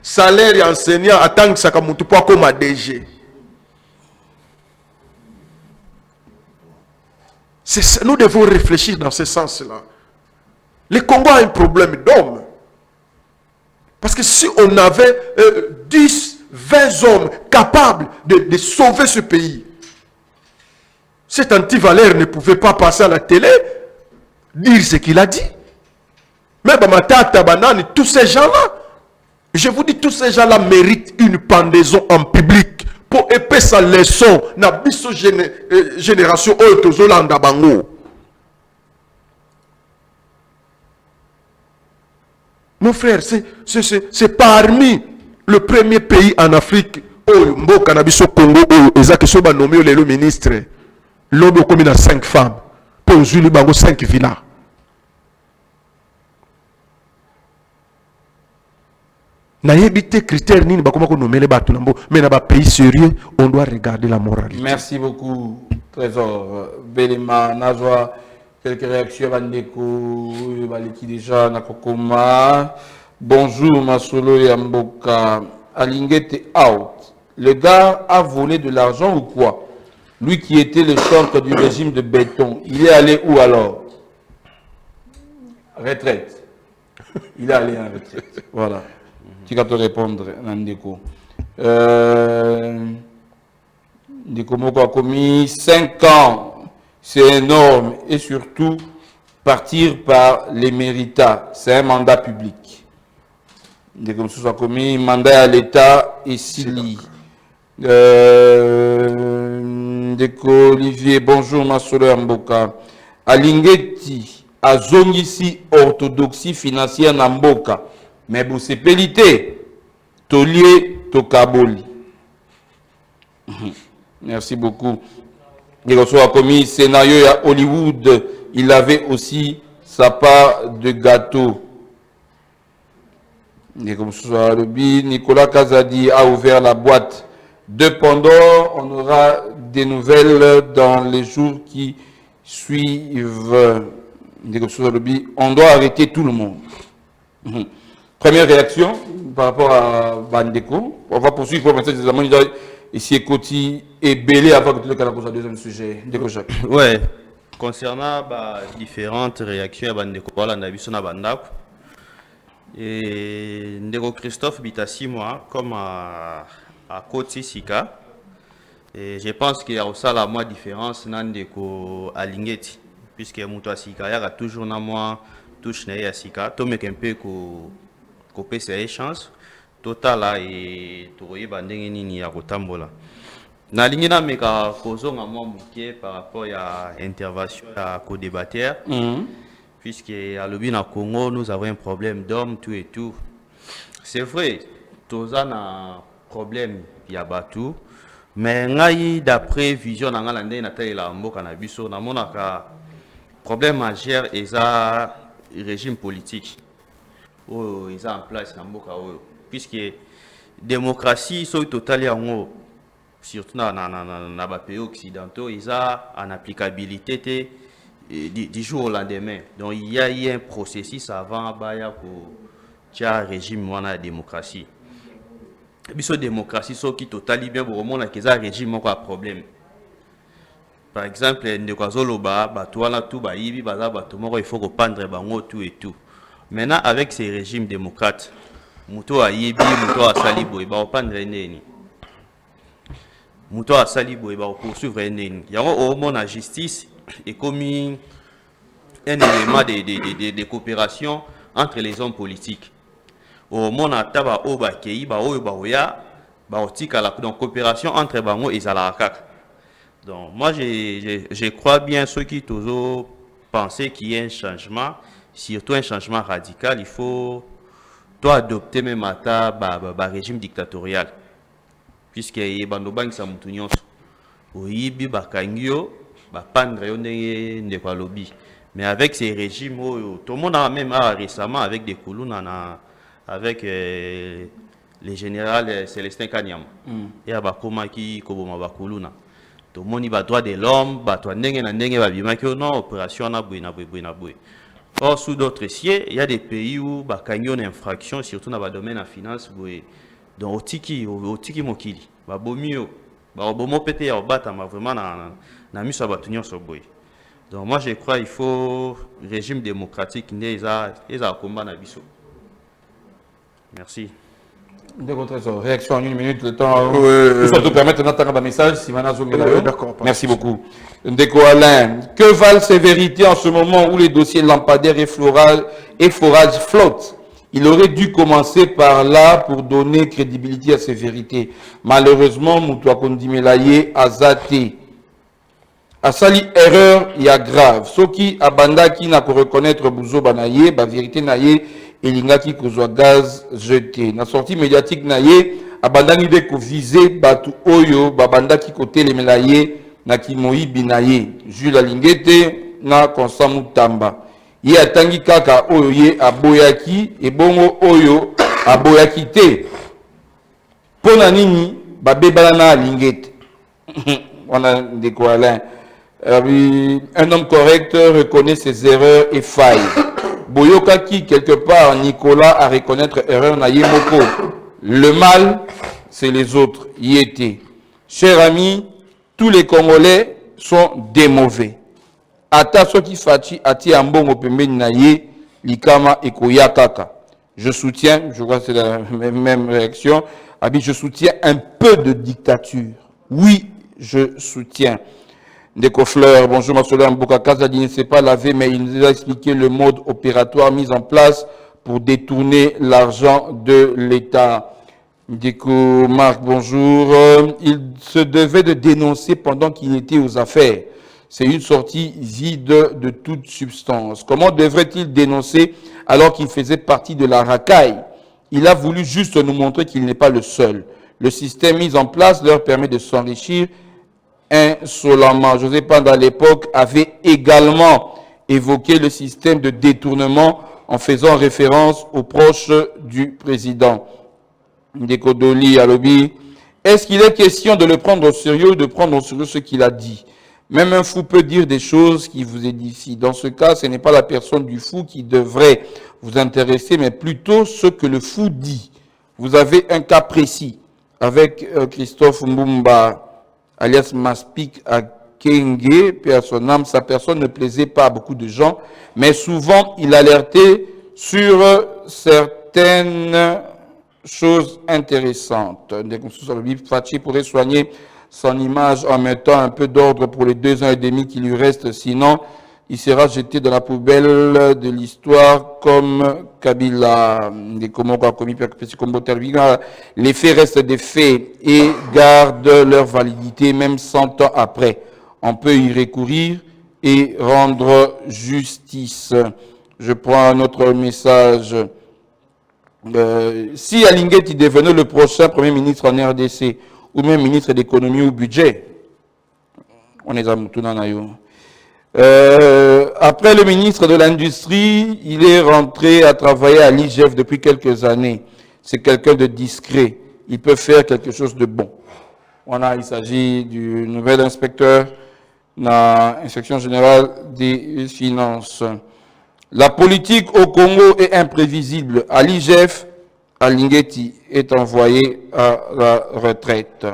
Salaire à enseignant attend ça moutoua comme DG. Nous devons réfléchir dans ce sens-là. Le Congo a un problème d'hommes. Parce que si on avait 10, 20 hommes capables de sauver ce pays, cet anti-Valère ne pouvait pas passer à la télé, dire ce qu'il a dit. Mais Bamatata, Banane, tous ces gens-là, je vous dis, tous ces gens-là méritent une pendaison en public pour épaisser sa leçon na biso génération Tozolanda Bango. Mon frère, c'est parmi le premier pays en Afrique où Mboka na biso Congo où Ezaki Soba nommé le ministre. L'homme comme il a 5 femmes. Pour Zulu Bango 5 villas. Na yebite critère nini bakoma ko nommer les batu nambo mais na ba pays sérieux on doit regarder la moralité. Merci beaucoup Trésor Belema Nazwa. Quelques réactions Bandeko Baliki déjà Nakokoma. Bonjour Masolo et Mboka. Alingete out. Le gars a volé de l'argent ou quoi? Lui qui était le chantre du régime de béton, il est allé où alors? Retraite. Il est allé en retraite. Voilà. Tu vas te répondre, Nandeko. Ndeko Moko a commis 5 ans. C'est énorme. Et surtout, partir par l'éméritat. C'est un mandat public. Ndeko Moko a commis mandat à l'État et Sili. Ndeko Olivier, bonjour Masolo Mboka. Alingeti, azongisi orthodoxie financière na Mboka. Mais vous c'est pélité. Tolier, Tokaboli. Merci beaucoup. Il a commis scénario à Hollywood. Il avait aussi sa part de gâteau. Nicolas Kazadi a ouvert la boîte de Pandore. On aura des nouvelles dans les jours qui suivent. On doit arrêter tout le monde. Première réaction par rapport à Bandeko. On va poursuivre pour maintenant des amants ici Koti et Belé avant que tu le pose un deuxième sujet. Ouais, concernant différentes réactions à Bandeko, voilà, on a vu son Bandako. Et Ndeko Christophe Bitassi, moi, comme à Koti Sika. Et je pense qu'il y a aussi la moins différence Ndeko Alingeti. Puisque Mouto Sika, il y a toujours na moi touche à Sika. Tout un peu couper ses chances total et touyer bandenge nini ya kotambola na lingina meka kozo nga mwa mukie par rapport à intervention à co-débatteur puisque à l'obi na Congo nous avons un problème d'hommes tout et tout. C'est vrai toza na problème ya batu Mais ngai d'après vision na ngala ndé na talela mboka na biso na monaka problème majeur eza régime politique. Oh, ils ont en place dans mboka oyo puisque démocratie so totali yango surtout na ba pays occidentaux ils ont en applicabilité du jour au lendemain. Donc il y a eu un processus avant baya ko tia régime wana démocratie. Biso démocratie so qui totali bien pour mona que ça régime moko a problème. Par exemple ndeko azoloba bato wana tout ba yibi baza bato moko il faut reprendre bango tout et tout. Maintenant, avec ces régimes démocrates, Mouto a yebi, Mouto a salibo, il va reprendre neni. Mouto a salibo, il va poursuivre neni. Il y a au moins la justice et commis un élément de coopération entre les hommes politiques. Au moins, la taba oba kei, ba oba oya, ba otika la coopération entre bango et Zalarakak. Donc, moi, je crois bien ceux qui toujours pensaient qu'il y a un changement. Surtout un changement radical, il faut adopter même un régime dictatorial. Puisque il y a des gens qui sont oui, mais avec ces régimes, tout le monde a même récemment avec des Koulouna, avec les généraux Célestin Kanyama. Et à Bakoma qui Koboma Bakuluna. Tout le monde a droit de l'homme, non, opération na boué. Or, sous d'autres sièges, il y a des pays où il y a une infraction, surtout dans le domaine de la finance. Donc, au tiki mokili, bomio, bomo pété ya obata, mais vraiment na miso abatunyo so boy. Donc, moi, je crois qu'il faut régime démocratique, ils a combat na biso. Merci. Réaction en une minute, le temps. Il faut te permettre d'entendre un message. D'accord. Merci beaucoup. Ndeko Alain, que valent ces vérités en ce moment où les dossiers lampadaires et forage flottent? Il aurait dû commencer par là pour donner crédibilité à ces vérités. Malheureusement, Moutoua Kondimelaye a zaté. Asali erreur, il y a grave. Soki abanda qui n'a qu'à reconnaître Bouzo Banaye, ba vérité naye, elingaki kozwa gaz jeté. Na sortie médiatique naye, abandani de ko viser batu oyo, babandaki kote le melaye, na kimoi binaye. Jules Alingete, na konsamu tamba. Ye atangi kaka oyo ye aboyaki, e bongo oyo aboyaki te. Pona nini, babebala na Alingete. On a des Alain. Un homme correct reconnaît ses erreurs et failles. Boyoka qui, quelque part, Nicolas, à reconnaître erreur na yemoko. Le mal, c'est les autres. Y était. Chers amis, tous les Congolais sont des mauvais. Ata soki fachi ati ambongo pembeni na ye, likama ekoya kaka. Je soutiens, je crois que c'est la même réaction, je soutiens un peu de dictature. Oui, je soutiens. Ndeko Fleur, bonjour Marcelo Mbokakaza dit ne sait pas laver, mais il nous a expliqué le mode opératoire mis en place pour détourner l'argent de l'État. Ndeko Marc, bonjour. Il se devait de dénoncer pendant qu'il était aux affaires. C'est une sortie vide de toute substance. Comment devrait-il dénoncer alors qu'il faisait partie de la racaille? Il a voulu juste nous montrer qu'il n'est pas le seul. Le système mis en place leur permet de s'enrichir insolemment. José Panda à l'époque avait également évoqué le système de détournement en faisant référence aux proches du président. Ndeko Doli Alobi, est-ce qu'il est question de le prendre au sérieux ou de prendre au sérieux ce qu'il a dit? Même un fou peut dire des choses qui vous édifient. Dans ce cas, ce n'est pas la personne du fou qui devrait vous intéresser, mais plutôt ce que le fou dit. Vous avez un cas précis avec Christophe Mbumba, alias Maspik à Kenge, paix à son âme. Sa personne ne plaisait pas à beaucoup de gens, mais souvent il alertait sur certaines choses intéressantes. Fachi pourrait soigner son image en mettant un peu d'ordre pour les 2 ans et demi qui lui restent, sinon il sera jeté dans la poubelle de l'histoire comme Kabila. Les faits restent des faits et gardent leur validité même 100 ans après. On peut y recourir et rendre justice. Je prends un autre message. Si Alingeti devenait le prochain Premier ministre en RDC, ou même ministre d'économie ou budget. On est à Moutounanayo. Après le ministre de l'Industrie, il est rentré à travailler à l'IGF depuis quelques années. C'est quelqu'un de discret. Il peut faire quelque chose de bon. Il s'agit du nouvel inspecteur de l'inspection générale des finances. La politique au Congo est imprévisible. À l'IGF, Alingeti est envoyé à la retraite.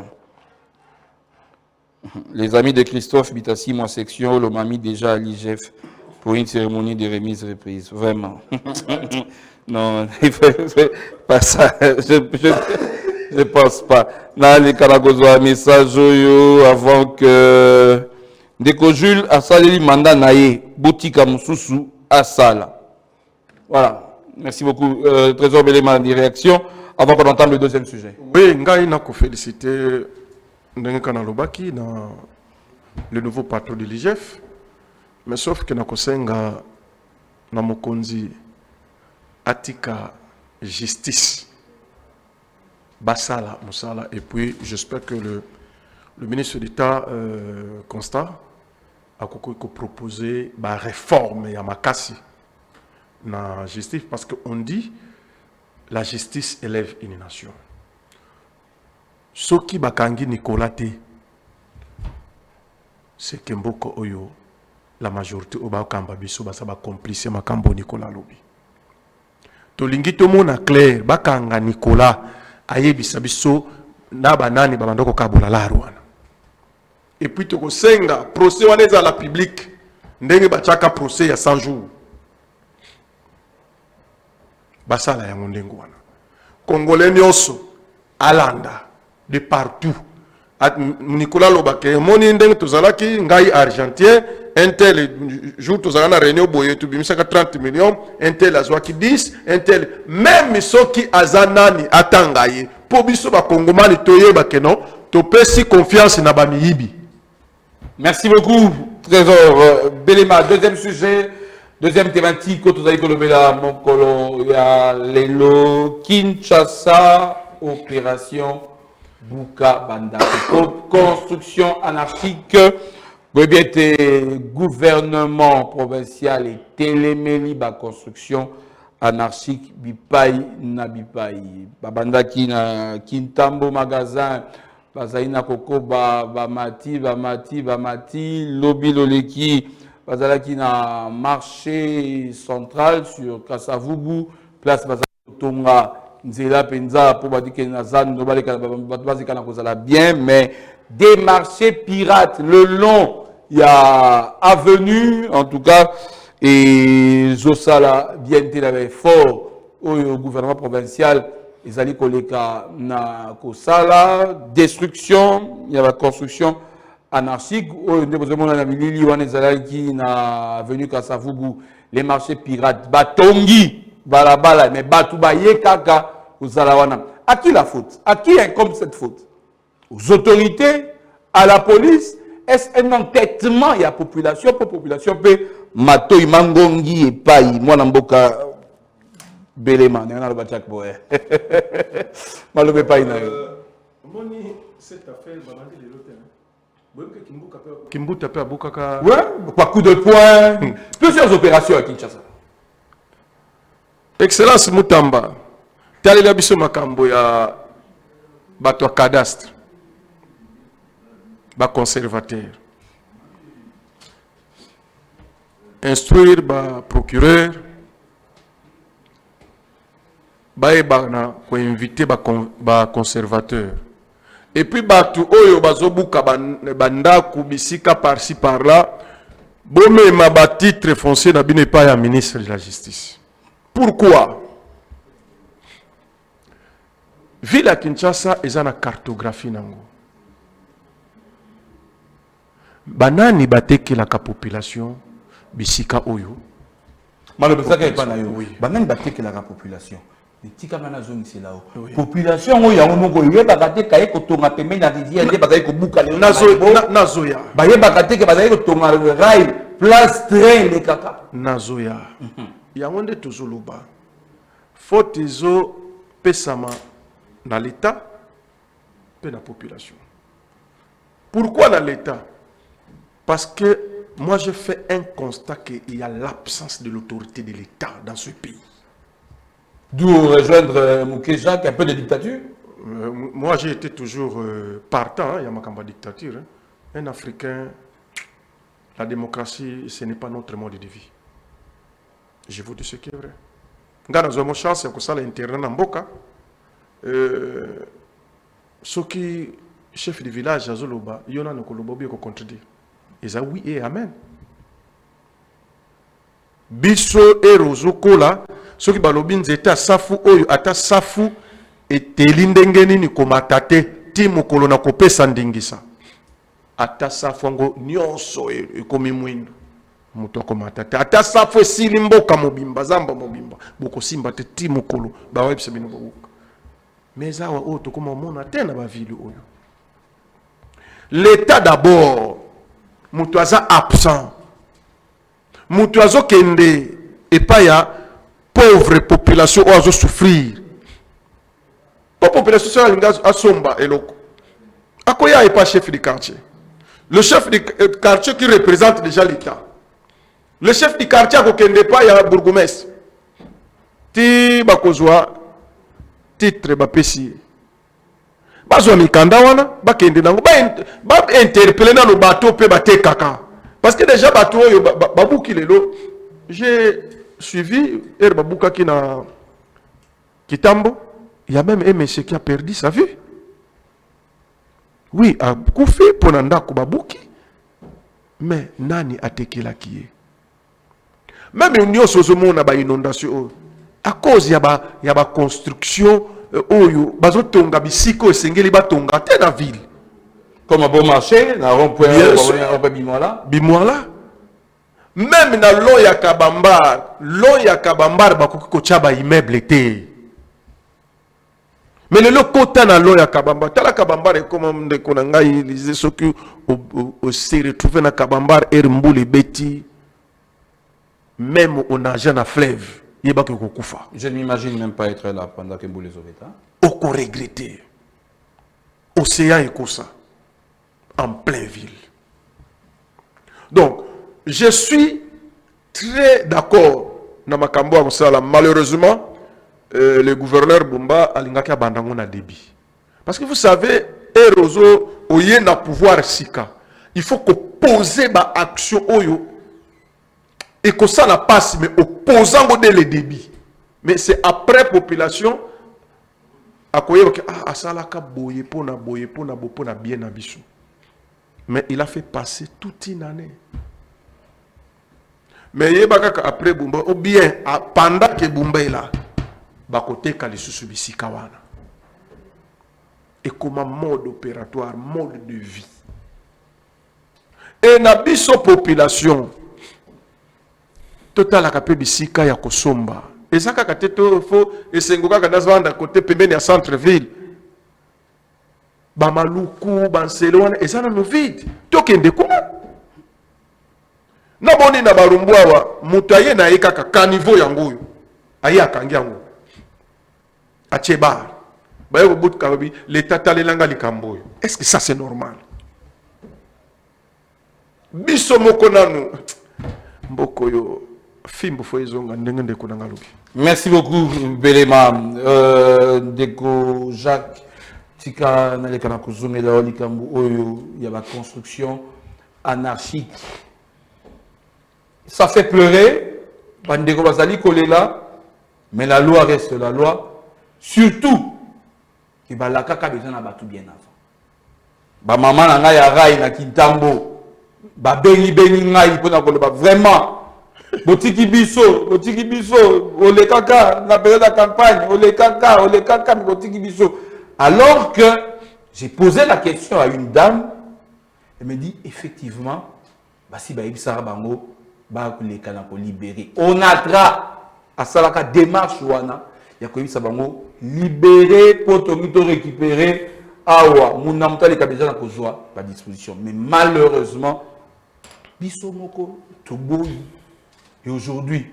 Les amis de Christophe Bitassi, moi section, l'on m'a mis déjà à l'IGF pour une cérémonie de remise reprise. Vraiment. Non, il fait pas ça. Je ne pense pas. Dans les Karagozo message avant que Ndeko Jules a salé mandat naïe, boutique à Moussoussou à Sala. Voilà. Merci beaucoup. Trésor Béléma, des réactions avant qu'on entende le deuxième sujet. Oui, Ngaï n'a félicité Ndenge Kanalobaki dans le nouveau patron de l'IGF, mais sauf que Nakosenga Namokonzi Atika Justice Basala Moussala, et puis j'espère que le ministre d'État Constat a proposé la réforme à Makassi dans la justice, parce qu'on dit la justice élève une nation. Soki bakangi Nicolas te, c'est que mboko oyo la majorité oba kamba biso basa ba complice makambo Nicolas lobi. To lingi to mona clair bakanga Nicolas ayebisa biso na banani babandoko kabola la rwana. Et puis to ko senga procès wana za la public ndenge bachaka procès ya 100 jours. Basala ya ndengo wana. Congolais nyonso alanda de partout. Nicolas Lobake, moni ndenge tozalaki ngai argentien, un tel jour tozalaki na réunion boye tu bimisaka 30 millions, un tel azwaki 10, un tel même soki azanani atangaye. Po biso ba kongomani toyeba ke non, to pesi confiance na ba miyibi. Merci beaucoup Trésor Béléma. Deuxième sujet, deuxième thématique, vous avez colomé là, mon colo, il y a Lelo Kinshasa, opération Bouka Banda. Construction anarchique, gouvernement provincial et téléméli, construction anarchique, bipai na bipai. Babanda ki na Kintambo magasin, bazaina koko bamati, lobby loleki, bazalaki na marché central sur Kasavubu, place Tonga. Nzela penza pour badike na zan no baleka bazika na kozala bien, mais des marchés pirates le long il y a avenue en tout cas et Zosala bien avait fort au gouvernement provincial ils allaient koleka na kosala destruction, il y a la construction anarchique au ndebozemo na bilili wana ezalaki na avenue Kasavubu, les marchés pirates batongi balabala, mais Batouba Yekaka aux Zalawana. À qui la faute? À qui incombe cette faute? Aux autorités? À la police? Est-ce un entêtement? Il y a population, pour population, peut Matoi Mangongi et Paï, moi Namboka Béléma, il y en a le Bachak Boé. Malobé Paï Nayo. Moni, cette affaire, Kimbuta peut Bukaka. Ouais, pas coup de poing. Plusieurs opérations à Kinshasa. Excellence Mutamba, talela biso makambo ya bato cadastre, ba conservateur, instruire ba procureur, na ko inviter ba conservateur, et puis bato oyo bazobuka banda kubisika par-ci par-là, bomé ma ba titre foncier na bine pas ya ministre de la justice. Pourquoi? Ville à Kinshasa, ils ont une cartographie. Banani bateke la population, bisika oyo. Malheureusement, il n'y a pas de banani bateke la population. Tika mana zone c'est là. Population oyo ya monoko yo bakate kaye ko tonga pembe na rivière nde bazali ko buka le nazoya. Baye bakate ke bazali ko tonga rail place train le kaka. Nazoya. Yangonde tozoloba faute zo pesama na l'état et la population. Pourquoi dans l'État? Parce que moi, je fais un constat qu'il y a l'absence de l'autorité de l'État dans ce pays. D'où rejoindre Mouké Jacques, un peu de dictature. Moi, j'ai été toujours partant, il y a ma campagne de dictature. Hein. Un Africain, la démocratie, ce n'est pas notre mode de vie. Je vous dis ce qui est vrai. Nous avons chance de faire l'intérêt dans Mboka. Ceux qui, chef du village, Azoloba, il y en a qui contredire. Ils disent oui et amen. Biso et Rozoko là, ceux qui balobin zeta safu oyo ata safu et telindengeni ni komatate timu kolona kope sandingisa. Ata safu ngo nyonso e komi mwindu. Muto komatate ata safu esili mboka mobimba zamba mobimba. Boko simba te timu kolo ba webse bino bobuka. Mais awa o to koma mona tena ba ville oyo. L'État d'abord, muto aza absent. Mutu azo kende et pas ya pauvre population ou azo souffrir. La population a somba eloko. Akoya est pas chef du quartier. Le chef du quartier qui représente déjà l'État. Le chef du quartier a kende pas ya bourgmestre. Ti bakozwa titre ba pesi. Bazwa mikanda wana ba kende nango ba interpeller na no bateau pe ba te kaka. Parce que déjà, j'ai suivi Babouka qui na Kitambo. Il y a même un monsieur qui a perdu sa vie. Oui, à Koufi, pour Nanda Koubabouki. Mais Nani a tekela qui est. Même une chose na ba inondation. À cause il y a ba construction oyo bazo tonga bisiko esengeli ba tonga te na ville. Comme un bon marché, na rond-point Bimoala. Même na Loya Kabambar bakoki kochaba immeuble te. Mais le kota na Loya Kabambar, tala Kabambar est comme de konanga ils ceux qui se retrouver na Kabambar Mbuli Beti même on nage na fleuve, yeba ke kokufa. Je ne m'imagine même pas être là pendant que Mbuli Zoveta. Oko regretter. Océan et Kosa. En pleine ville. Donc, je suis très d'accord dans ma cambo. Malheureusement, le gouverneur Bumba a l'ingaki abandango na débit. Parce que vous savez, Erozo oye na pouvoir sika. Il faut que poser ma action oyo et que ça n'a pas mais opposant au le débit. Mais c'est après population à quoi ah ça la ka boye pona bien abisu. Mais il a fait passer toute une année. Mais il y a après Bumba, ou bien pendant que Bumba est là, bakote kalisusu bisikawana. Et comme mode opératoire, mode de vie. Et na biso population, total akape bisika ya kosomba. Et ça kakateto fo esengoka kanazwanda côté pembeni ya centre-ville. Bamaluku, Banselone, et ça dans nos vides. Tokende kuna. Naboni na barumbwa mutaye na eka kanivo yangoyo. Aye akangi yango. Achebar. Bayo bout kabi l'état talelanga likamboyo. Est-ce que ça c'est normal? Biso moko nanu. Mboko yo fimbo fo ezonga ndenge kuna ngalobi. Merci beaucoup Belema Ndeko Jacques. Tika naleka na kuzumela likambo oyo ya ba construction anarchique. Ça fait pleurer, bandeko bazali kolela, mais la loi reste la loi. Surtout, il va la kaka besoin na batu bien avant. Ba maman na ngai ya rai na Kitambo, ba bengi ngai pona koloba vraiment. Botiki biso, ole kaka na période de campagne, ole kaka botiki biso. Alors que j'ai posé la question à une dame, elle me dit effectivement, si Baïbisara Bango, libéré. On a à Salaka démarche wana, il y a Bango libéré pour récupérer awa, mon namta les cabezans à disposition. Mais malheureusement, Bisomoko, Toboyi, et aujourd'hui,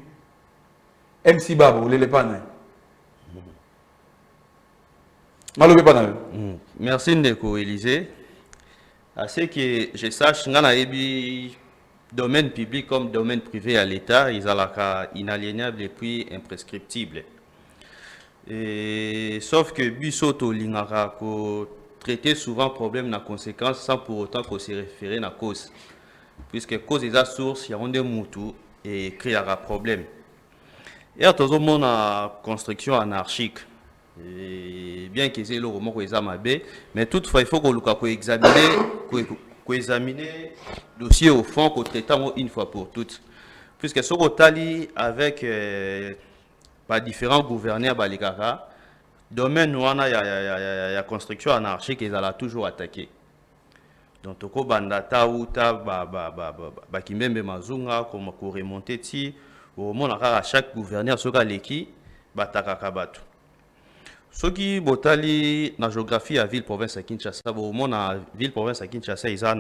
MC Babo, les panins. Merci Ndeko Élysée. À ce que je sache, domaine public comme domaine privé à l'État, ils ont inaliénable et puis imprescriptible. Et, sauf que Bissoto Lingara traiter souvent problème na conséquence sans pour autant qu'on se référer à la cause. Puisque cause est la source, il y a des moutou et créera problème. Et à tout le monde a construction anarchique. Et bien que c'est le roman mais toutefois il faut qu'on examine le dossier au fond, qu'on traite une fois pour toutes. Puisque ce qu'on tali avec différents gouverneurs balikara, domaine où il y a construction anarchique, ils allaient toujours attaquer. Donc toko bandata ou ta kimembe mazunga comme ko remonter ti au moment à chaque gouverneur soka leki bataka batu. Ce qui botali na géographie à ville province à Kinshasa, au moment à ville province à Kinshasa, ils ont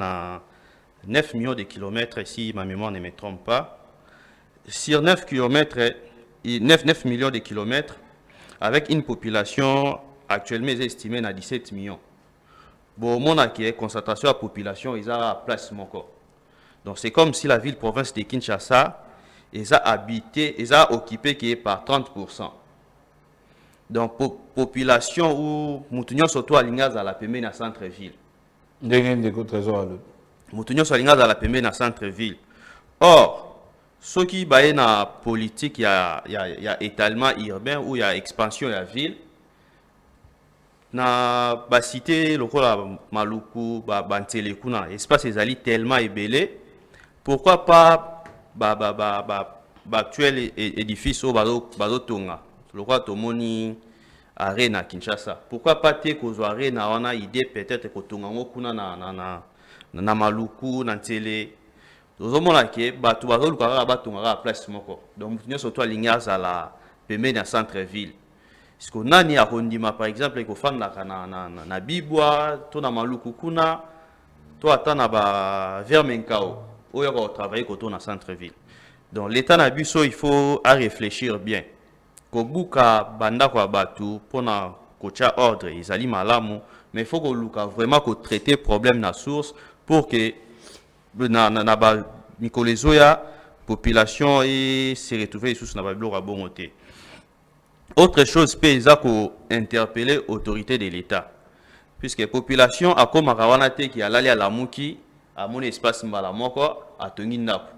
9 millions de kilomètres si ma mémoire ne me trompe pas. Sur 9 millions de kilomètres avec une population actuellement estimée à 17 millions. Bon, au monde qui est concentration de la population, ils ont à place mon corps. Donc c'est comme si la ville province de Kinshasa, ils ont habité, ils ont occupé qui est par 30%. Donc population où Moutounion surtout à l'Ingas à la Pemé dans centre-ville. Moutounion sur l'Ingas à la Pemé dans centre-ville. Or, ce qui est dans la politique, il y a étalement urbain ou il y a expansion de la ville. Na ba cité lokola Maluku Banteleku na espace ezali tellement ébélé, pourquoi pas actuel édifice au bazo tonga lokola tomoni arena Kinshasa, pourquoi pas te kozo arena on a idée peut-être ko tonga ngokuna na Maluku na Ntele tozomona ke bato bazo luka ba tonga à place moko, donc surtout aligné à la pembe na centre ville. Parce que nani a rondima par exemple il faut faire na bibwa to na Maluku kuna to atana ba vers Menkao où il va travailler côté na centre ville. Donc l'état na biso il faut à réfléchir bien. Ko buka banda kwa batu pona kocha ordre izali malamu, mais il faut que luka vraiment ko traiter problème na source pour que na ba mikolezoya population et se retrouver sous na ba bilo bonté. Autre chose, paysa qu'on interpeller autorité de l'État. Puisque la population a comme Arawanate qui a l'allé à la Mouki, à mon espace Mbalamoko, à Tonginap.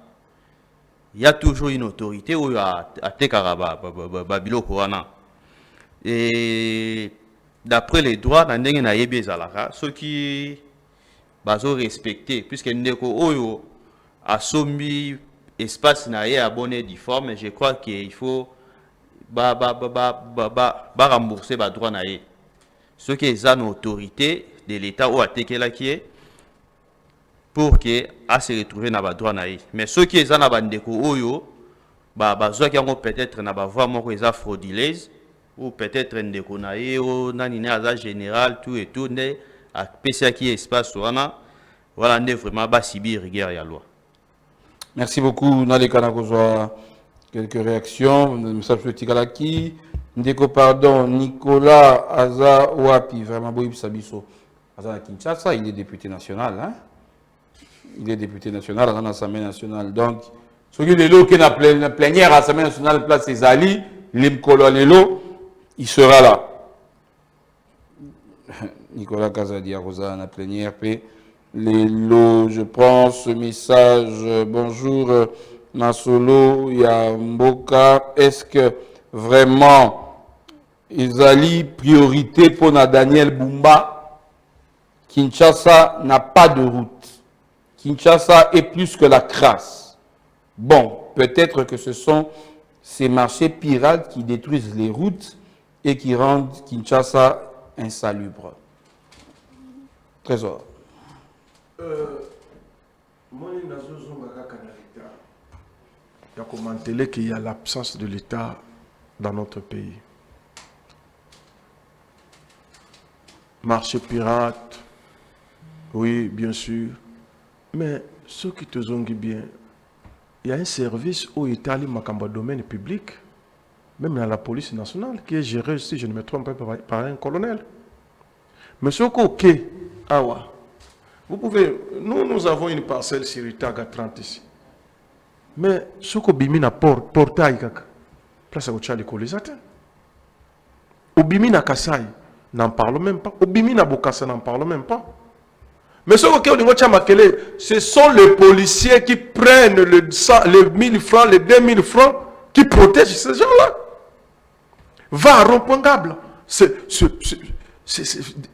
Il y a toujours une autorité où il y a Tekaraba, Babilo Koana. Et d'après les droits, dans les naïbes Zalara, ceux qui sont respectés, puisque Ndeko Oyo a soumis espace naïe à bonne et difforme, je crois qu'il faut rembourser les droits naïe. Ceux qui ont une autorité de l'État ou à Tekela qui est pour que à se retrouver dans les droits naïe. Mais ceux qui ont bandeko oyo qui ont peut-être na ba voix moko eza frauduleuse ou peut-être ndeko naïe ou nani na général tout et tout né à PCA qui espace wana voilà ne vraiment ba subir rigueur ya loi. Merci beaucoup Nalekana kozwa quelques réactions. Message de Tikalaki. Ndeko, pardon, Nicolas Aza Wapi, vraiment, Boïb Sabiso. Aza Kinshasa, il est député national. Hein? Il est député national à l'Assemblée nationale. Donc, ce qui est là, qui est la plénière à l'Assemblée nationale, place Ezali, Limkolo Lelo, il sera là. Nicolas Kazadi Rosa, la plénière, Lelo, je prends ce message. Bonjour. Masolo, Yamboka, est-ce que vraiment Ezali priorité pour Daniel Bumba? Kinshasa n'a pas de route. Kinshasa est plus que la crasse. Bon, peut-être que ce sont ces marchés pirates qui détruisent les routes et qui rendent Kinshasa insalubre. Trésor. Il y a commenté qu'il y a l'absence de l'État dans notre pays. Marché pirate, oui, bien sûr. Mais ceux qui te zongent bien, il y a un service où l'État a le domaine public, même dans la police nationale, qui est géré, si je ne me trompe pas, par un colonel. Monsieur Koke, Awa, vous pouvez, nous avons une parcelle sur Itaga 30 ici. Mais ce que Bimina portail, place à Ochali Kolisate. Au Bimina Kasai, n'en parle même pas. Au Bimina Bokassa, n'en parle même pas. Mais ce sont les policiers qui prennent les 1000 francs, les 2000 francs, qui protègent ces gens-là. Va à rond-point Gable. C'est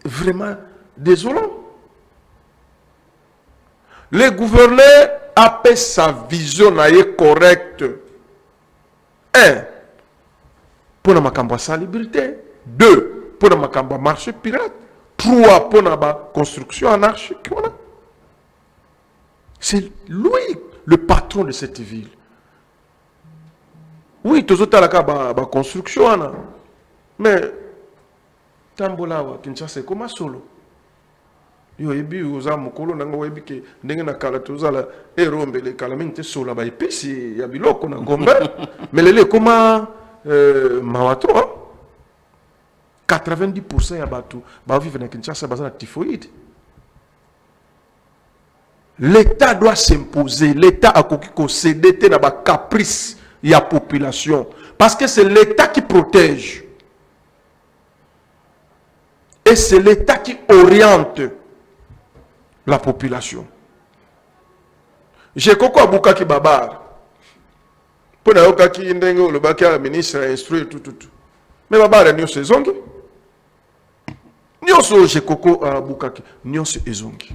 vraiment désolant. Le gouverneur a fait sa vision correcte. 1. Pour la salubrité. 2. Pour le marché pirate. 3. Pour la construction anarchique. C'est lui le patron de cette ville. Oui, tout ça, la construction. Mais, Tambola, Kinshasa, c'est comme solo. Yo ebi uza mukolo nanga webi ke ndenge na kala tozala erombele kala minte sola ba epesi ya biloko na ngombe melele koma mawatro 90% ya batu ba vivre na Kinshasa bazana typhoïde. L'État doit s'imposer, l'État a ko céder na ba caprice ya population parce que c'est l'État qui protège et c'est l'État qui oriente la population. J'ai koko abuka ki babar. Pour na yoka ki ndenge le baki la ministre instruire tout. Mais babar ni sezongi. Ni oso j'ai koko abuka ki ni oso ezongi.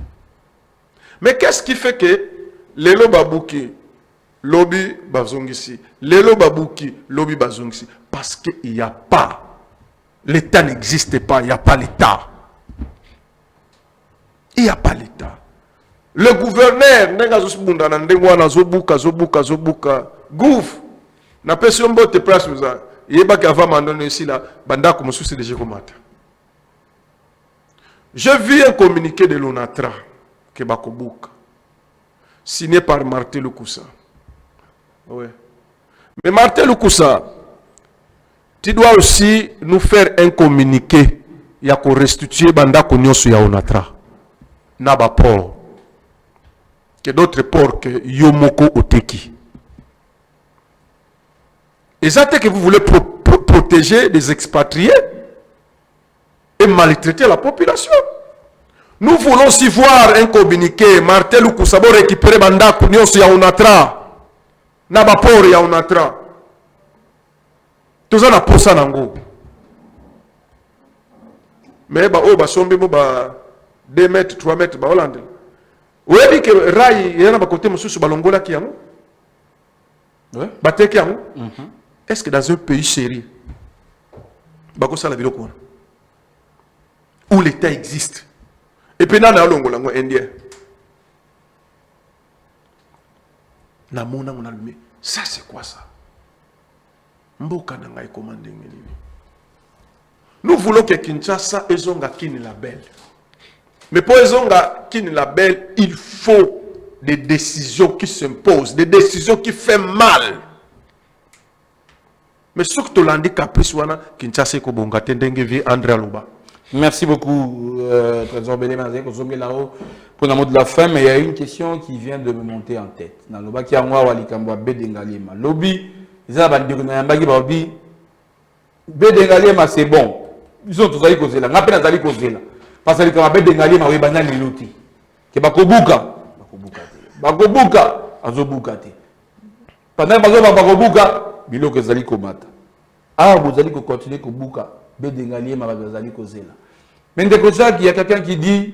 Mais qu'est-ce qui fait que lelo babuki lobby bazongisi, lelo babuki lobby bazongisi parce que il y a pas l'État n'existe pas, il y a pas l'État. Il n'y a pas l'État. Le gouverneur, Gouf, n'a pas si on botte place vous a. Il y a qu'à m'abandonner ici là, banda comme souci de Jécomata. Je vis un communiqué de l'ONATRA, Kebakobouk, signé par Martin Lukusa. Ouais. Mais Martin Lukusa, tu dois aussi nous faire un communiqué. Il y a qu'on restituer banda konyo sur l'ONATRA. Naba port que d'autres ports que Yomoko Oteki. Et ça que vous voulez protéger des expatriés et maltraiter la population. Nous voulons aussi voir un communiqué Martel ou Koussabo récupérer Banda Kounios Yaunatra Naba port Yaunatra. Tout ça na posa nango. Mais ba o ba sombi mo ba 2 mètres, 3 mètres, bah Hollande. Vous avez dit que Rai, il y a un côté, monsieur, sur Balongola qui a un. Ouais. Baté qui a un. Est-ce que dans un pays sérieux, bah, ça la vidéo quoi, où l'État existe, et puis dans la Longola, indien, la mona on a allumé. Ça, c'est quoi ça? Mboka n'a pas commandé. Nous voulons que Kinshasa ait un label. Mais pour les gens qui ne label, il faut des décisions qui s'imposent, des décisions qui font mal. Mais ce que tu l'as dit, Kinshasa Kobonga Tendengevi André Alouba. Merci beaucoup, Trésor Bélémazé, pour le mot de la fin, mais il y a une question qui vient de me monter en tête. Dans le Baki Angwa Walikamba Bédengalema. Lobby, ils ont dit Bédengalema, c'est bon. Ils ont tous allé causer là. Rappelez Nazali causer là. Parce que les camarades d'Engali m'ont banal les lotis. Que bakobuka, azobuka. Pendant que bakobuka, bilo que zali komata. Ah, vous allez continuer kobuka, Bédengali m'a zali causé là. Mais de côté il y a quelqu'un qui dit,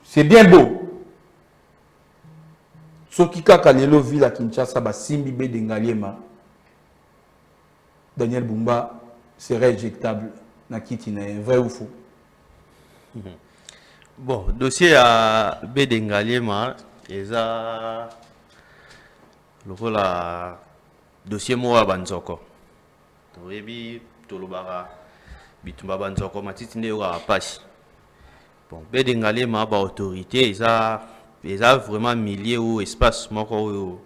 c'est bien beau. Ce qui kaka lelo ville à Kinshasa ba simbi Bédengali ma. Daniel Bumba serait éjectable na kitina, vrai ou faux? Bon, dossier à Bédengaliema, et ça, le dossier moi banzoko. Torebi tolobara bitumba banzoko matitine wa pashi. Bon, Bédengaliema ba autorité, ils a vraiment milliers ou espace moko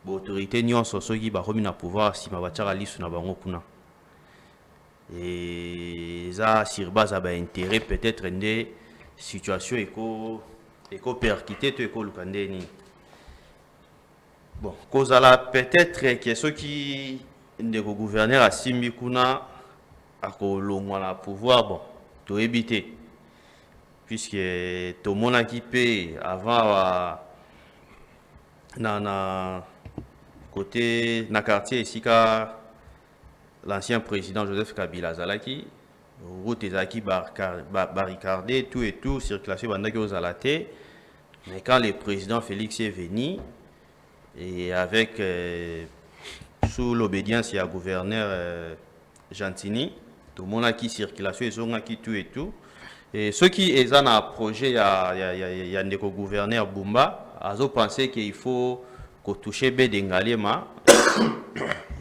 ba autorité nyonso soki ba komi na pouvoir si ma batara lisu na bango kuna. Et eza sur base à intérêt peut-être des situations éco-perquitées to éco-lukandé ni. Bon, cause à la peut-être que ceux qui ne gouverneur à Simbi Kuna à la pouvoir, bon, to éviter. Puisque tout le monde a équipé avant na côté na quartier ici l'ancien président Joseph Kabila Zalaki route ezaki barricadé tout et tout circulation bandaki aux alaté mais quand le président Félix est venu et avec sous l'obédience du gouverneur Gentini tout le monde a qui circulation ils ont qui tout et tout et ceux qui ont un projet il y a un gouverneur Bumba ils ont pensé qu'il faut toucher Bédengalema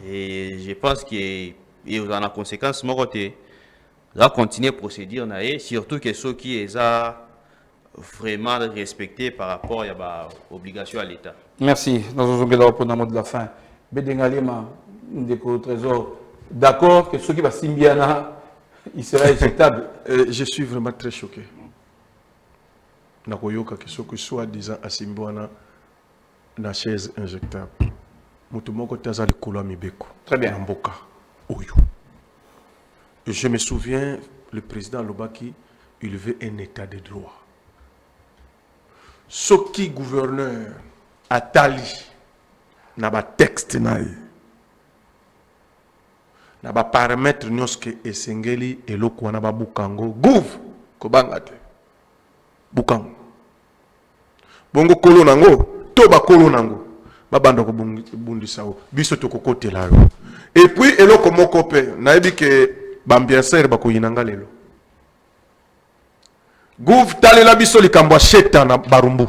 et je pense qu'il y a une conséquence mon côté va continuer à procéder surtout que ceux qui ont vraiment respecté par rapport à l'obligation à l'État. Merci. Nous allons pour le mot de la fin. Bédengalema, le trésor, d'accord que ceux qui vont Simbiana, il sera éjectable. Je suis vraiment très choqué. Nakoyoka que ceux qui soit disant à Simbiana na chaise injectable. Mutumoko tazali kolo mibeko. Très bien. Mboka. Oyo. Je me souviens, le président Lobaki, il veut un état de droit. Ce qui gouverneur Atali n'a pas texte naïe. N'a pas paramètre nyoske esengeli eloko na ba bukango gouv ko bangate. Bukango. Bongo kolo nango, to ba kolo nango. Babando ko bundisa o. Biso to ko kotela yo. Et puis eloko moko pe na yebi ke bambiancer ba ko yinanga lelo. Gouv talela biso likambo sheta na barumbu.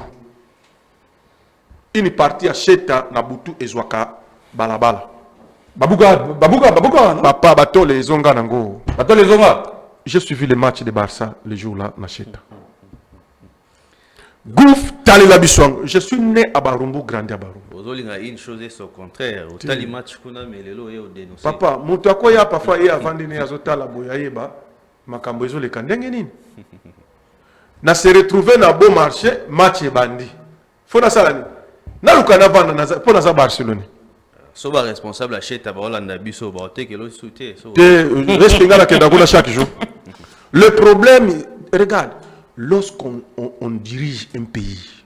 Une partie à sheta na butu ezwaka balabala. Babuka. Papa bato les zonga nango. Bato les zonga. J'ai suivi le match de Barça le jour là na sheta. Gouv talela biso. Je suis né à Barumbu, grandi à Barumbu. Une chose est au contraire. Au tali match kuna melelo et au dénoncer. Papa, mutu akoya parfois et avant de ne azotala boyayeba makambo ezo le kandenge nini. Na se retrouver na beau marché match e bandi. Fona salani. Na lukana vanda na pona za Barcelone. Soba responsable à chez Tabarola biso ba te que l'autre souté. Te reste ngala ke dagola chaque jour. Le problème, regarde, lorsqu'on dirige un pays,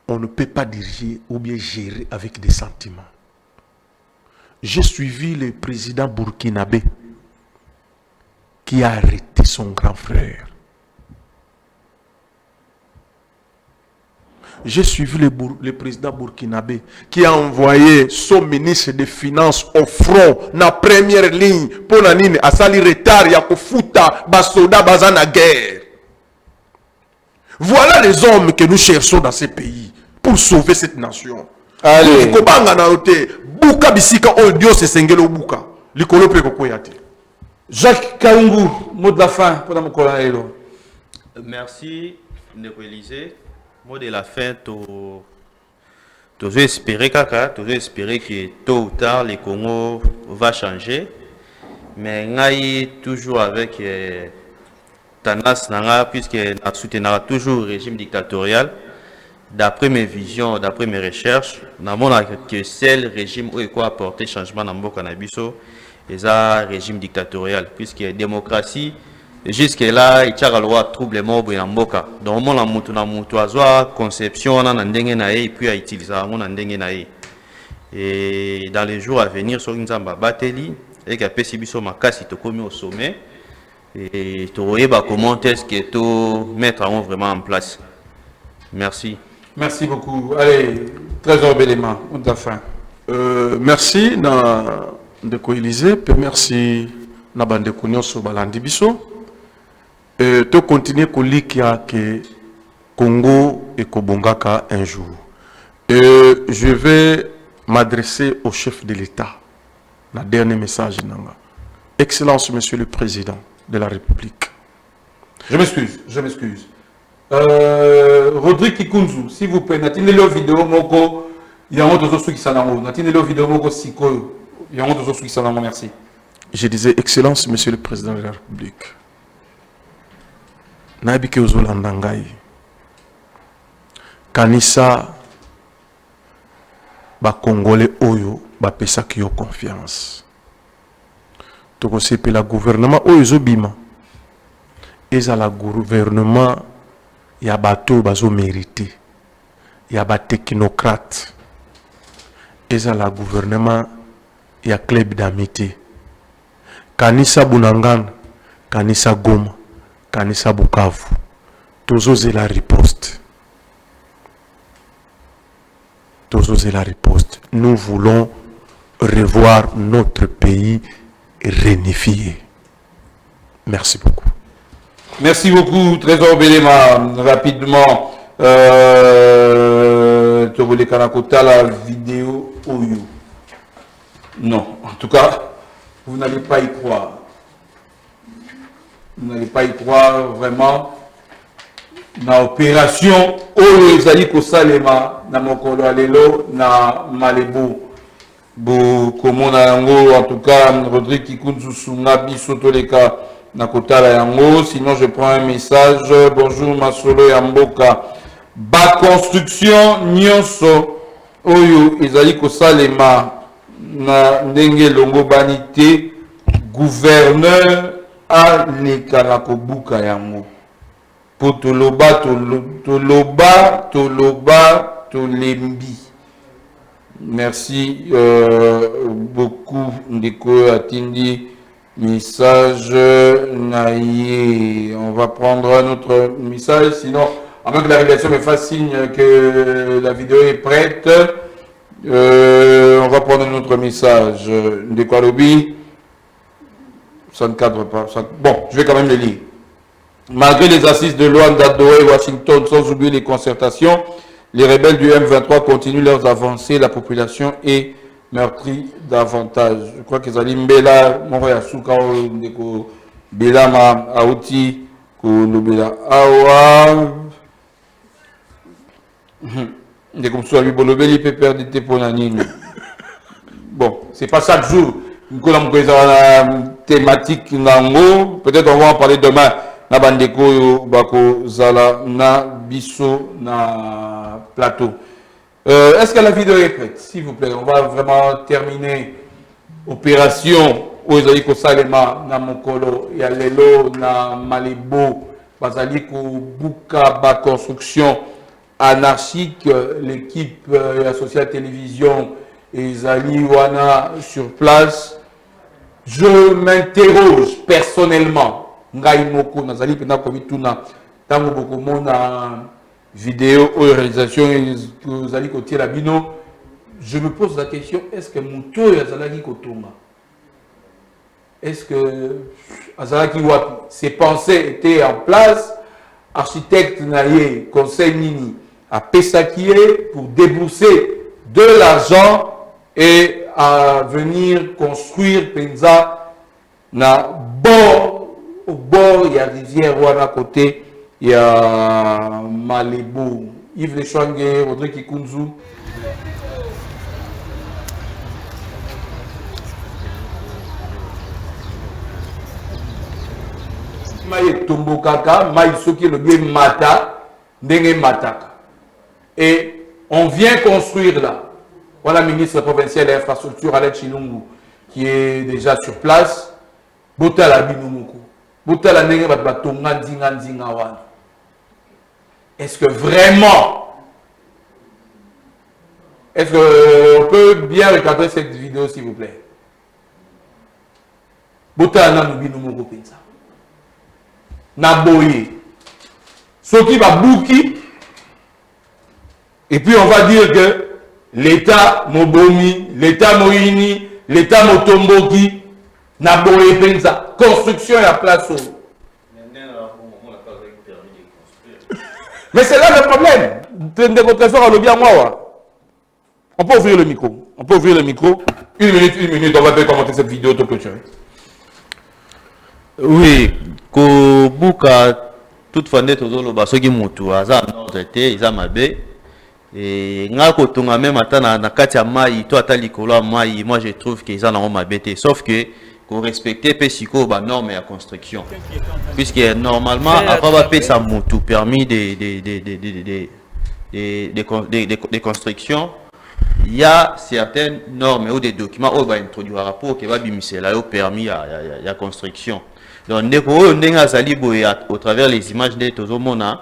on ne peut pas diriger ou bien gérer avec des sentiments. J'ai suivi le président burkinabé qui a arrêté son grand frère. J'ai suivi le président burkinabé qui a envoyé son ministre des Finances au front, na première ligne, pour la ligne, à sali retard, ya kofuta, basoda, bazana guerre. Voilà les hommes que nous cherchons dans ces pays pour sauver cette nation. Allez. Jacques Kaungu, mot de la fin pour mon collègue. Merci, Ndeko Élysée. Mot de la fin, tu espérer que tôt ou tard, le Congo va changer. Mais nous toujours avec Tanas Nanga, puisque nous soutenons toujours le régime dictatorial. D'après mes visions, d'après mes recherches, nous avons que c'est le régime où il faut apporter changement dans le cannabis et ça régime dictatorial puisque la démocratie jusque là il y a le droit troublement dans le boka donc mon amutu na mutu azwa conception na ndenge na et puis à utiliser mon ndenge na et dans les jours à venir sur nzamba bateli et que pesi biso makasi to komi au sommet et to yeba comment est-ce que to mettre vraiment en place. Merci. Merci beaucoup. Allez, Trésor Béléma, on t'a fin. Merci na Ndeko Élysée, merci na bandeko nyonso balandi biso. To continuer kolikia ke Congo et Kobongaka un jour. Je vais m'adresser au chef de l'État. La dernier message nanga. Excellence, Monsieur le Président de la République. Je m'excuse. Rodrigue Kikunzu, s'il vous plaît, n'attendez le vidéo moko, il y a un autre qui s'en a. N'attendez le vidéo moko siko, il y a un autre qui s'en a. Merci. Je disais, Excellence, Monsieur le Président de la République. Naibike Ozolandangai. Kanisa, ba Congolais Oyo, ba pesa qui ont confiance. Toko sepe la gouvernement Oyo Zobima. Eza la gouvernement ya bato bazo mérité. Ya ba technocrate. Eza la gouvernement ya club d'amitié. Kanisa Bunangana, Kanisa Goma, Kanisa Bukavu. Tozo la riposte. Tozo la riposte. Nous voulons revoir notre pays réunifié. Merci beaucoup. Merci beaucoup, Trésor Belema. Rapidement, tu voulais Kanakota la vidéo Oyo. Non, en tout cas, vous n'allez pas y croire. Vous n'allez pas y croire vraiment. Na opération Oyo ezali kosalema na mokolo alelo na Malebo. Bo komona yango en tout cas Rodrigue Kikunzu sunga biso toleka na kotala yango. Sinon je prends un message. Bonjour Masolo ya Mboka. Ba construction nyonso Oyo ezali kosalema na ndenge longo banité gouverneur a lekana kobuka yango po toloba tolembi. Merci beaucoup ndeko atindi message naïe. On va prendre un autre message, sinon avant que la réalisation me fasse signe que la vidéo est prête. On va prendre un autre message. De Kwalobi, ça ne cadre pas. Bon, je vais quand même le lire. Malgré les assises de Luanda, Doha et Washington, sans oublier les concertations, les rebelles du M23 continuent leurs avancées. La population est meurtrie davantage. Je crois qu'ils allaient Mbela, Moroya Souka, Bela Ma Aouti, Kolobela Awa. Comme ça, il peut perdre des pour la nuit. Bon, c'est pas chaque jour. Nous avons une thématique. Peut-être on va en parler demain. Na bandeko bako zala na biso na plateau. Est-ce que la vidéo est prête? S'il vous plaît, on va vraiment terminer opération Ozaliko Salema na Mokolo ya lelo na Malebo Bazaliko Buka ba construction anarchique. L'équipe associée à la télévision et Zali Wana sur place. Je m'interroge personnellement. Ngai moko nazali pena komituna tango bokomona vidéo ou réalisation zali kotier la bino. Je me pose la question, est-ce que Muto yazalaki kotonga? Est-ce que azalaki wapi? Ces pensées étaient en place. Architecte naie conseil nini à Pessakié pour débourser de l'argent et à venir construire Penza na bord. Au bord, il y a rivière ou à côté, il y a Malebo. Yves Lechouangue, Rodrigue Kikunzu. Maïe Tombokaka, Maïe Soki le bien Mata, Ndenge Mataka. Et on vient construire là. Voilà le ministre provincial de l'infrastructure, Alain Chilungu, qui est déjà sur place. Botala Binumuku. Est-ce que vraiment, est-ce qu'on peut bien regarder cette vidéo s'il vous plaît? Naboye. Ce qui va bouki. Et puis on va dire que l'État Mobomi, l'État Moïni, l'État Motomboki, Naboye Penza. Construction et à place. Mais c'est là le problème. On peut ouvrir le micro. On peut ouvrir le micro. Une minute, on va faire commenter cette vidéo de clôture. Oui, Kobuka, toute fois net aux loba, ceux qui montent à ça, ils ont mabé. Et même na kati ya mai, toi ta likolo mai, moi je trouve qu'ils en ont mabé. Sauf que respecter PSICO bah normes et la construction puisque normalement après va payer ça tout permis des constructions il y a certaines normes ou des documents où va introduire un rapport qui va bimisser là au permis à la construction donc au travers les images des tozomona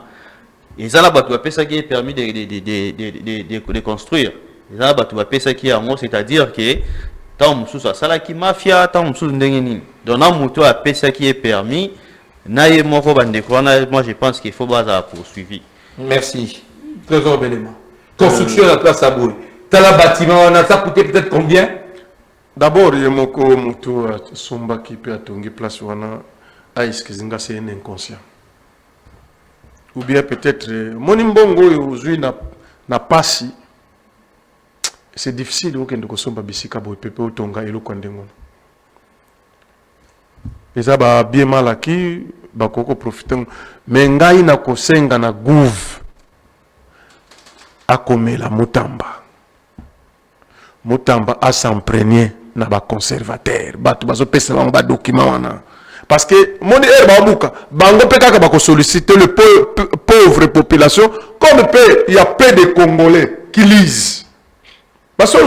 et ça là bah tu vas payer ça qui est permis de construire et ça bah tu vas payer ça qui est en c'est-à-dire que tant mususu asala ki mafia tant mususu ndenge nini donc na moto a pesa qui est permis na ye moko bandeko moi je pense qu'il faut baza poursuivi. Merci trésor Belema construction la place à Boy t'as la bâtiment on a ça coûté peut-être combien d'abord ye moko moto somba qui peut atongi place wana aiskizinga c'est un inconscient ou bien peut-être monimbongo uzui na pasi. C'est difficile au Kendo Kosomba Bisika Boy Pepe ou Tonga et le Kwandengon. Les aba bien malaki, bakoko profitant. Mais ngai na kosenga na gouv. Akomela Mutamba. Mutamba a s'imprégner na ba conservateur. Batu bazo pesa ba document wana. Parce que mon ba buka, bango peka ka ba ko solliciter le pauvre population comme il y a peu de Congolais qui lisent. Parce que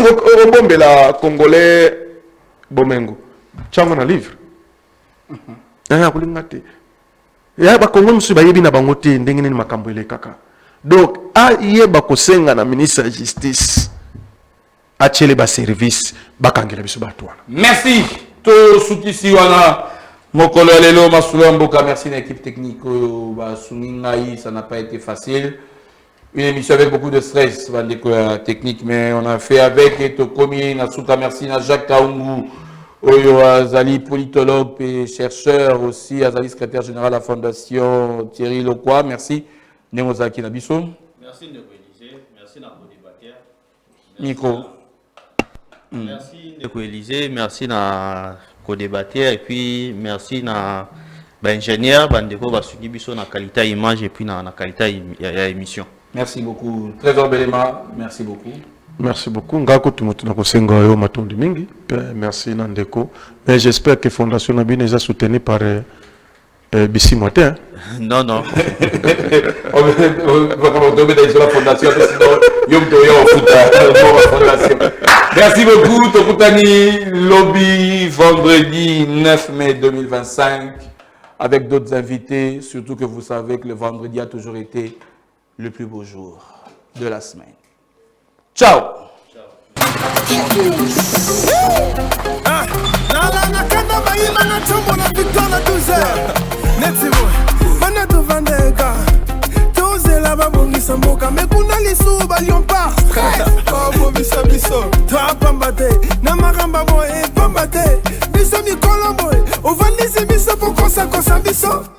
la Congolais Bomengo, tchanga na livre. Ya kulingate. Ya ba Congo musuba yebi na bangote ndengene makambo ile kaka. Donc a yeba kosenga na ministre de justice. A chele ba service bakangela biso batwana. Merci to sutisi wana mokolo lelo masula mboka merci à l'équipe technique ba suningai ça n'a pas été facile. Une émission avec beaucoup de stress, technique, mais on a fait avec et Tokomi, Nasuka, merci à Jacques Kaungu, Oyo Azali, politologue et chercheur aussi, Azali, secrétaire général de la Fondation Thierry Lokwa, merci. Nemozaki Nabiso. Merci de Élysée, merci à vos débatteurs. Micro. Merci de Élysée, merci à vos débatteurs et puis merci à l'ingénieur, Bandeko Basuki Biso, na qualité image et puis na qualité émission. Merci beaucoup. Trésor Belema, merci beaucoup. Merci beaucoup. Ngako tumutuna kosenga yo matondi mingi. Merci Nandeko. Mais j'espère que Fondation Nabine est soutenue par Bissi Motin. Non, non. On va tomber dans la fondation. Merci beaucoup. Tokutani Lobby, vendredi 9 mai 2025, avec d'autres invités. Surtout que vous savez que le vendredi a toujours été le plus beau jour de la semaine. Ciao. Biso